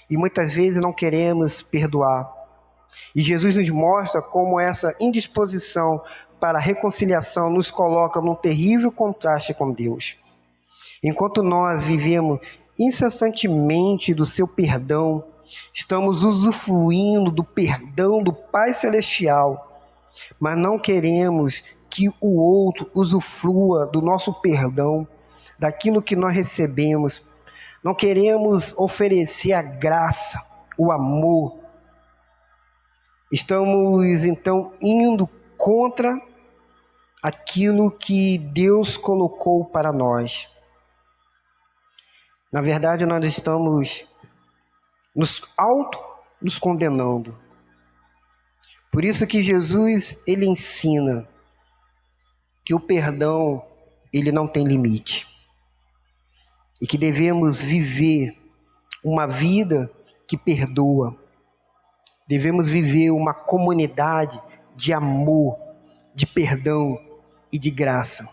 e muitas vezes não queremos perdoar. E Jesus nos mostra como essa indisposição para a reconciliação nos coloca num terrível contraste com Deus. Enquanto nós vivemos incessantemente do seu perdão, estamos usufruindo do perdão do Pai Celestial, mas não queremos que o outro usufrua do nosso perdão, daquilo que nós recebemos. Não queremos oferecer a graça, o amor. Estamos, então, indo contra aquilo que Deus colocou para nós. Na verdade, nós estamos nos condenando. Por isso que Jesus, ele ensina que o perdão, ele não tem limite. E que devemos viver uma vida que perdoa. Devemos viver uma comunidade de amor, de perdão e de graça.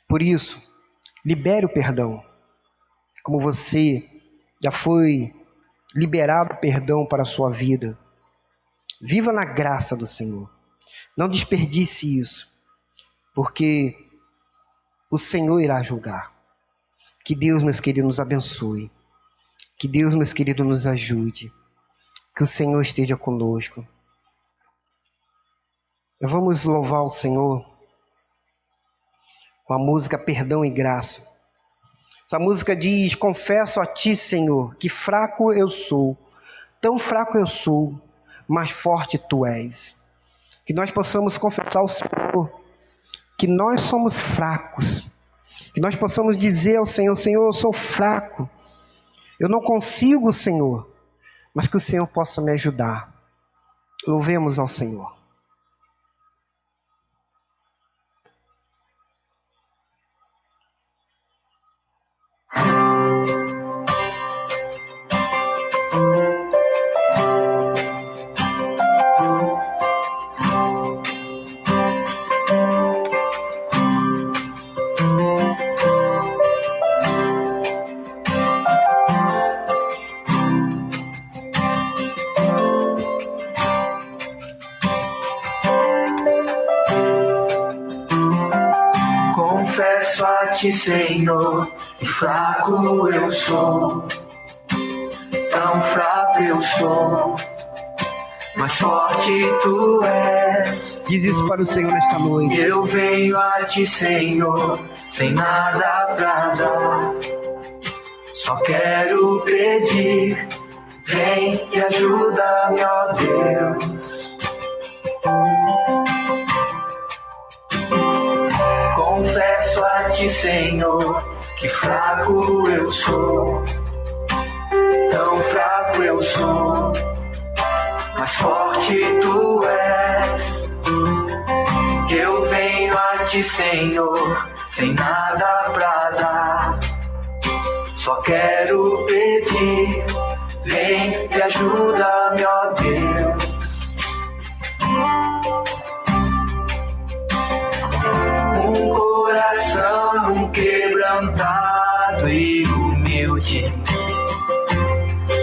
Por isso, libere o perdão. Como você já foi liberado o perdão para a sua vida. Viva na graça do Senhor. Não desperdice isso, porque o Senhor irá julgar. Que Deus, meus queridos, nos abençoe. Que Deus, meus queridos, nos ajude. Que o Senhor esteja conosco. Vamos louvar o Senhor com a música Perdão e Graça. Essa música diz: confesso a ti, Senhor, que fraco eu sou. Tão fraco eu sou, mas forte tu és. Que nós possamos confessar ao Senhor que nós somos fracos. Que nós possamos dizer ao Senhor: Senhor, eu sou fraco. Eu não consigo, Senhor. Mas que o Senhor possa me ajudar. Louvemos ao Senhor. Confesso a ti, Senhor, que fraco eu sou. Tão fraco eu sou, mas forte tu és. Diz isso para o Senhor nesta noite. Eu venho a ti, Senhor, sem nada pra dar. Só quero pedir, vem e ajuda-me, ó Deus. Confesso a ti, Senhor, que fraco eu sou. Tão fraco eu sou, mas forte tu és. Eu venho a ti, Senhor, sem nada pra dar. Só quero pedir, vem e ajuda-me, ó Deus. Um coração quebrantado e humilde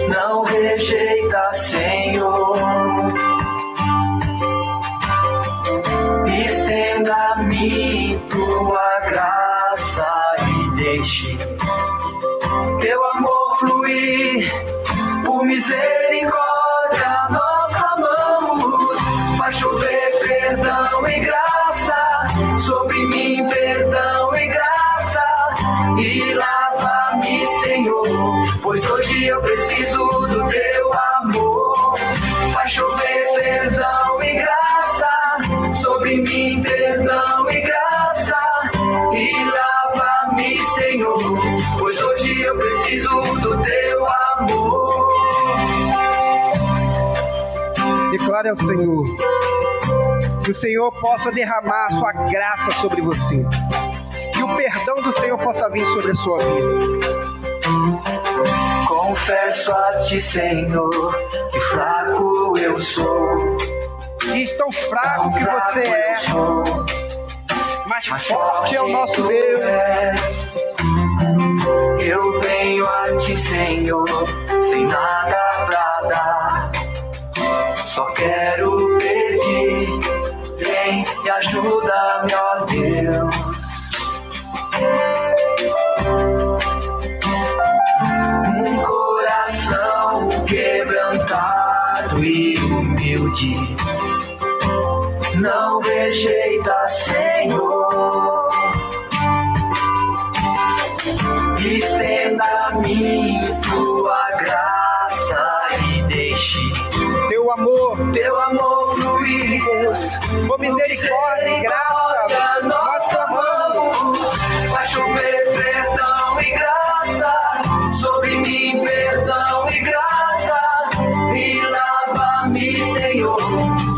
não rejeita, Senhor. Estenda-me tua graça e deixe teu amor fluir. Por misericórdia nós clamamos. Faz chover perdão e graça sobre mim, perdão e graça. E lava-me, Senhor, pois hoje eu preciso do teu amor. Faz chover perdão e graça sobre mim, perdão e graça. E lava-me, Senhor, pois hoje eu preciso do teu amor. Declare ao Senhor que o Senhor possa derramar a sua graça sobre você. Que o perdão do Senhor possa vir sobre a sua vida. Confesso a ti, Senhor, que fraco eu sou. Diz: tão fraco que você é, mas forte é o nosso Deus. Eu venho a ti, Senhor, sem nada pra dar. Só quero pedir, vem e ajuda-me, ó Deus. Um coração quebrantado e humilde não rejeita, Senhor. Estenda-me tua graça e deixe teu amor fluir. Por misericórdia e graça nós clamamos. Vai chover perdão e graça sobre mim, perdão e graça. E lava-me, Senhor,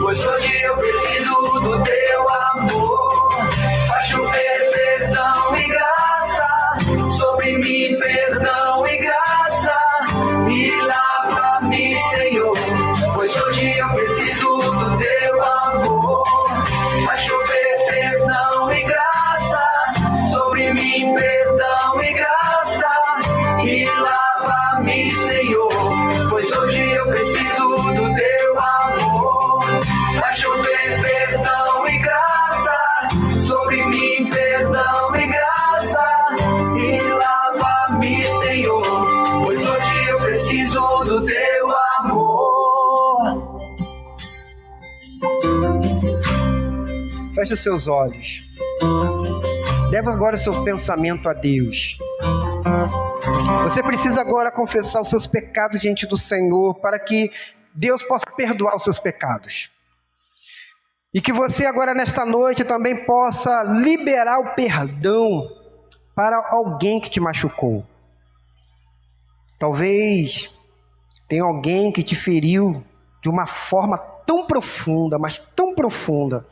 pois hoje eu preciso do teu amor. Feche os seus olhos. Leva agora o seu pensamento a Deus. Você precisa agora confessar os seus pecados diante do Senhor para que Deus possa perdoar os seus pecados. E que você agora nesta noite também possa liberar o perdão para alguém que te machucou. Talvez tenha alguém que te feriu de uma forma tão profunda, mas tão profunda,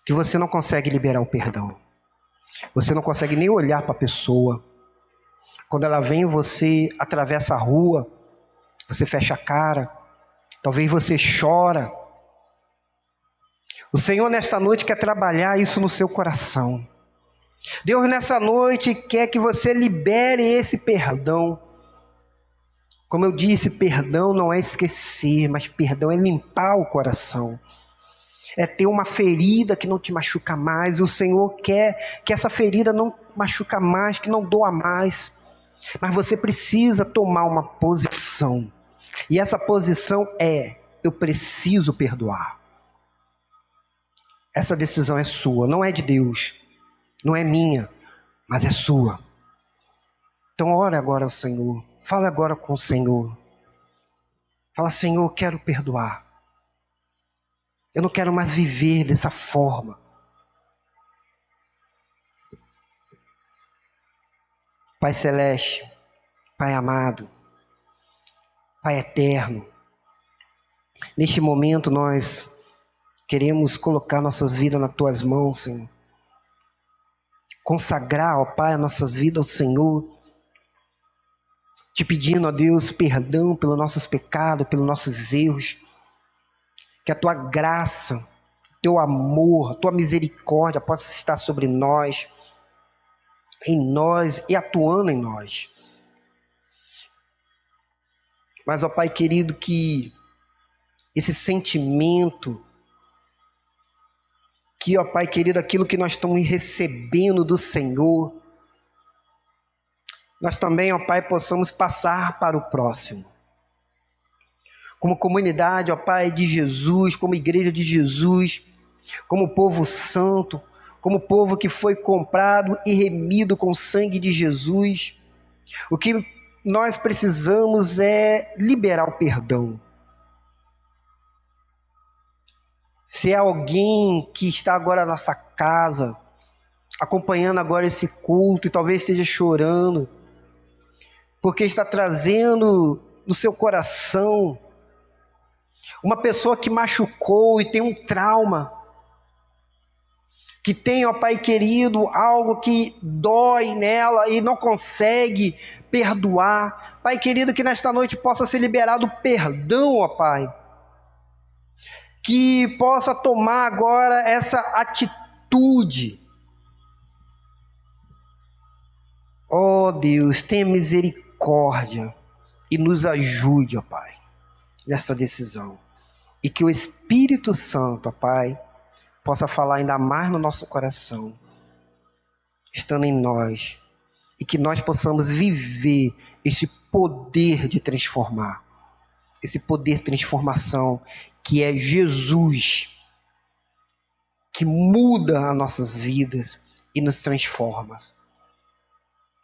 que você não consegue liberar o perdão. Você não consegue nem olhar para a pessoa. Quando ela vem, você atravessa a rua, você fecha a cara, talvez você chora. O Senhor nesta noite quer trabalhar isso no seu coração. Deus nessa noite quer que você libere esse perdão. Como eu disse, perdão não é esquecer, mas perdão é limpar o coração. É ter uma ferida que não te machuca mais. O Senhor quer que essa ferida não machuca mais, que não doa mais. Mas você precisa tomar uma posição. E essa posição é: eu preciso perdoar. Essa decisão é sua, não é de Deus. Não é minha, mas é sua. Então ore agora ao Senhor. Fala agora com o Senhor. Fala: Senhor, eu quero perdoar. Eu não quero mais viver dessa forma. Pai Celeste, Pai amado, Pai eterno, neste momento nós queremos colocar nossas vidas nas Tuas mãos, Senhor. Consagrar, ó Pai, as nossas vidas ao Senhor. Te pedindo, ó Deus, perdão pelos nossos pecados, pelos nossos erros. Que a Tua graça, Teu amor, a Tua misericórdia possa estar sobre nós, em nós e atuando em nós. Mas, ó Pai querido, que esse sentimento, que, ó Pai querido, aquilo que nós estamos recebendo do Senhor, nós também, ó Pai, possamos passar para o próximo. Como comunidade, ó Pai, de Jesus, como igreja de Jesus, como povo santo, como povo que foi comprado e remido com o sangue de Jesus, o que nós precisamos é liberar o perdão. Se há alguém que está agora na nossa casa, acompanhando agora esse culto, e talvez esteja chorando, porque está trazendo no seu coração uma pessoa que machucou e tem um trauma, que tem, ó Pai querido, algo que dói nela e não consegue perdoar. Pai querido, que nesta noite possa ser liberado perdão, ó Pai. Que possa tomar agora essa atitude. Ó Deus, tenha misericórdia e nos ajude, ó Pai, nessa decisão. E que o Espírito Santo, ó Pai, possa falar ainda mais no nosso coração, estando em nós, e que nós possamos viver esse poder de transformar, esse poder de transformação que é Jesus, que muda as nossas vidas e nos transforma.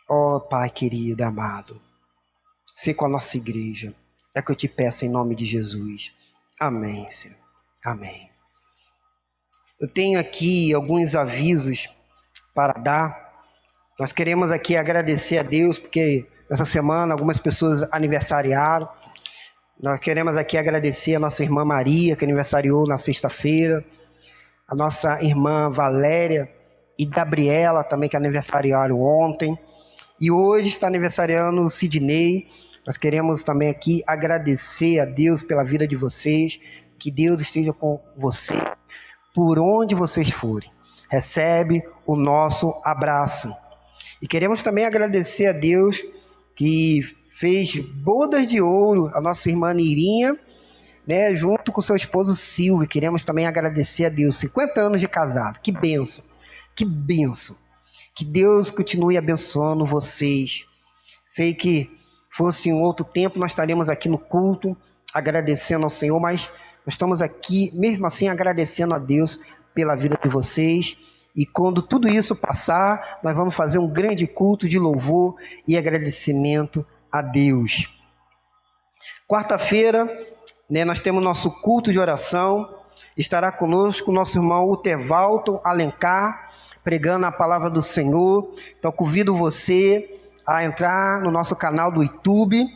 Ó Pai querido, amado, sei com a nossa igreja, é que eu te peço em nome de Jesus. Amém, Senhor. Amém. Eu tenho aqui alguns avisos para dar. Nós queremos aqui agradecer a Deus, porque essa semana algumas pessoas aniversariaram. Nós queremos aqui agradecer a nossa irmã Maria, que aniversariou na sexta-feira, a nossa irmã Valéria e Gabriela, também, que aniversariaram ontem. E hoje está aniversariando o Sidney. Nós queremos também aqui agradecer a Deus pela vida de vocês, que Deus esteja com vocês, por onde vocês forem. Recebe o nosso abraço. E queremos também agradecer a Deus que fez bodas de ouro a nossa irmã Nirinha, né, junto com seu esposo Silvio. Queremos também agradecer a Deus, 50 anos de casado. Que bênção, que bênção. Que Deus continue abençoando vocês. Sei que fosse em outro tempo, nós estaríamos aqui no culto, agradecendo ao Senhor, mas nós estamos aqui, mesmo assim, agradecendo a Deus pela vida de vocês. E quando tudo isso passar, nós vamos fazer um grande culto de louvor e agradecimento a Deus. Quarta-feira, nós temos nosso culto de oração. Estará conosco o nosso irmão Utevaldo Alencar, pregando a palavra do Senhor. Então, convido você a entrar no nosso canal do YouTube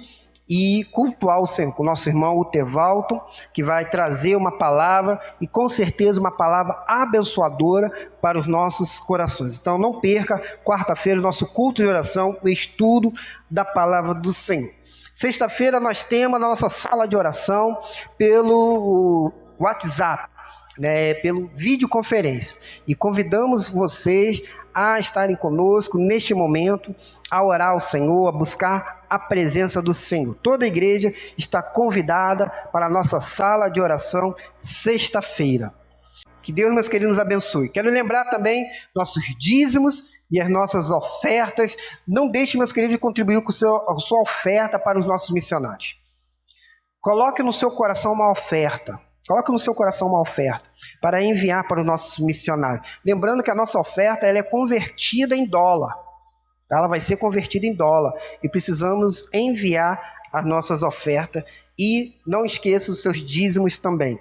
e cultuar o Senhor com o nosso irmão Utevaldo, que vai trazer uma palavra, e com certeza uma palavra abençoadora para os nossos corações. Então não perca, quarta-feira, o nosso culto de oração, o estudo da palavra do Senhor. Sexta-feira nós temos a nossa sala de oração pelo WhatsApp, pelo videoconferência, e convidamos vocês a estarem conosco neste momento, a orar ao Senhor, a buscar a presença do Senhor. Toda a igreja está convidada para a nossa sala de oração sexta-feira. Que Deus, meus queridos, nos abençoe. Quero lembrar também nossos dízimos e as nossas ofertas. Não deixe, meus queridos, de contribuir com a sua oferta para os nossos missionários. Coloque no seu coração uma oferta. Coloque no seu coração uma oferta para enviar para os nossos missionários. Lembrando que a nossa oferta ela é convertida em dólar. Ela vai ser convertida em dólar. E precisamos enviar as nossas ofertas. E não esqueça os seus dízimos também.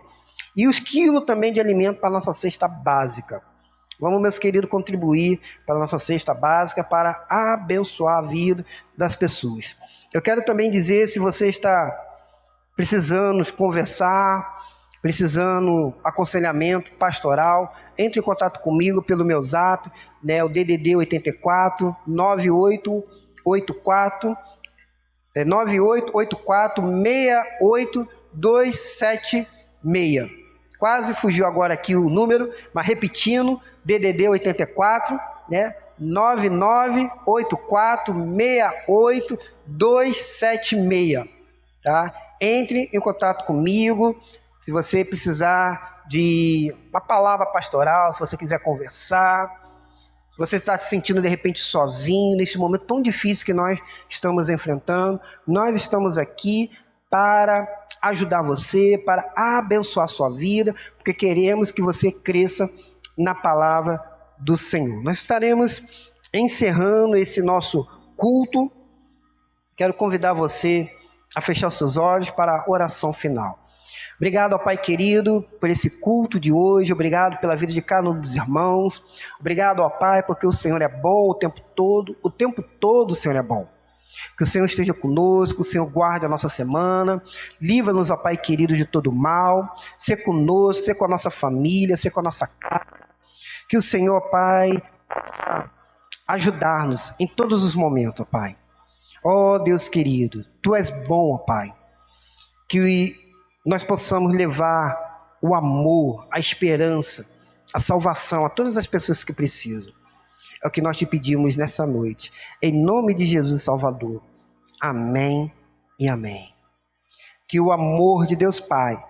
E os quilos também de alimento para a nossa cesta básica. Vamos, meus queridos, contribuir para a nossa cesta básica para abençoar a vida das pessoas. Eu quero também dizer, se você está precisando conversar, precisando aconselhamento pastoral, entre em contato comigo pelo meu zap, o DDD 84 9884 68276. Quase fugiu agora aqui o número, mas repetindo, DDD 84, 998468276, tá? Entre em contato comigo, se você precisar de uma palavra pastoral, se você quiser conversar, se você está se sentindo de repente sozinho, neste momento tão difícil que nós estamos enfrentando, nós estamos aqui para ajudar você, para abençoar a sua vida, porque queremos que você cresça na palavra do Senhor. Nós estaremos encerrando esse nosso culto. Quero convidar você a fechar os seus olhos para a oração final. Obrigado, ó Pai querido, por esse culto de hoje. Obrigado pela vida de cada um dos irmãos. Obrigado, ó Pai, porque o Senhor é bom o tempo todo. O tempo todo o Senhor é bom. Que o Senhor esteja conosco, o Senhor guarde a nossa semana. Livra-nos, ó Pai querido, de todo mal. Ser conosco, ser com a nossa família, ser com a nossa casa. Que o Senhor, Pai, ajudar-nos em todos os momentos, ó Pai. Ó Deus querido, Tu és bom, ó Pai. Que nós possamos levar o amor, a esperança, a salvação a todas as pessoas que precisam. É o que nós te pedimos nessa noite. Em nome de Jesus Salvador. Amém e amém. Que o amor de Deus Pai,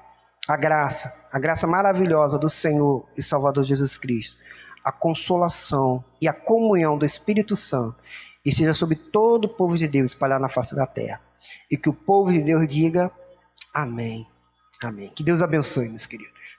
a graça maravilhosa do Senhor e Salvador Jesus Cristo, a consolação e a comunhão do Espírito Santo esteja sobre todo o povo de Deus espalhado na face da terra. E que o povo de Deus diga amém. Amém. Que Deus abençoe, meus queridos.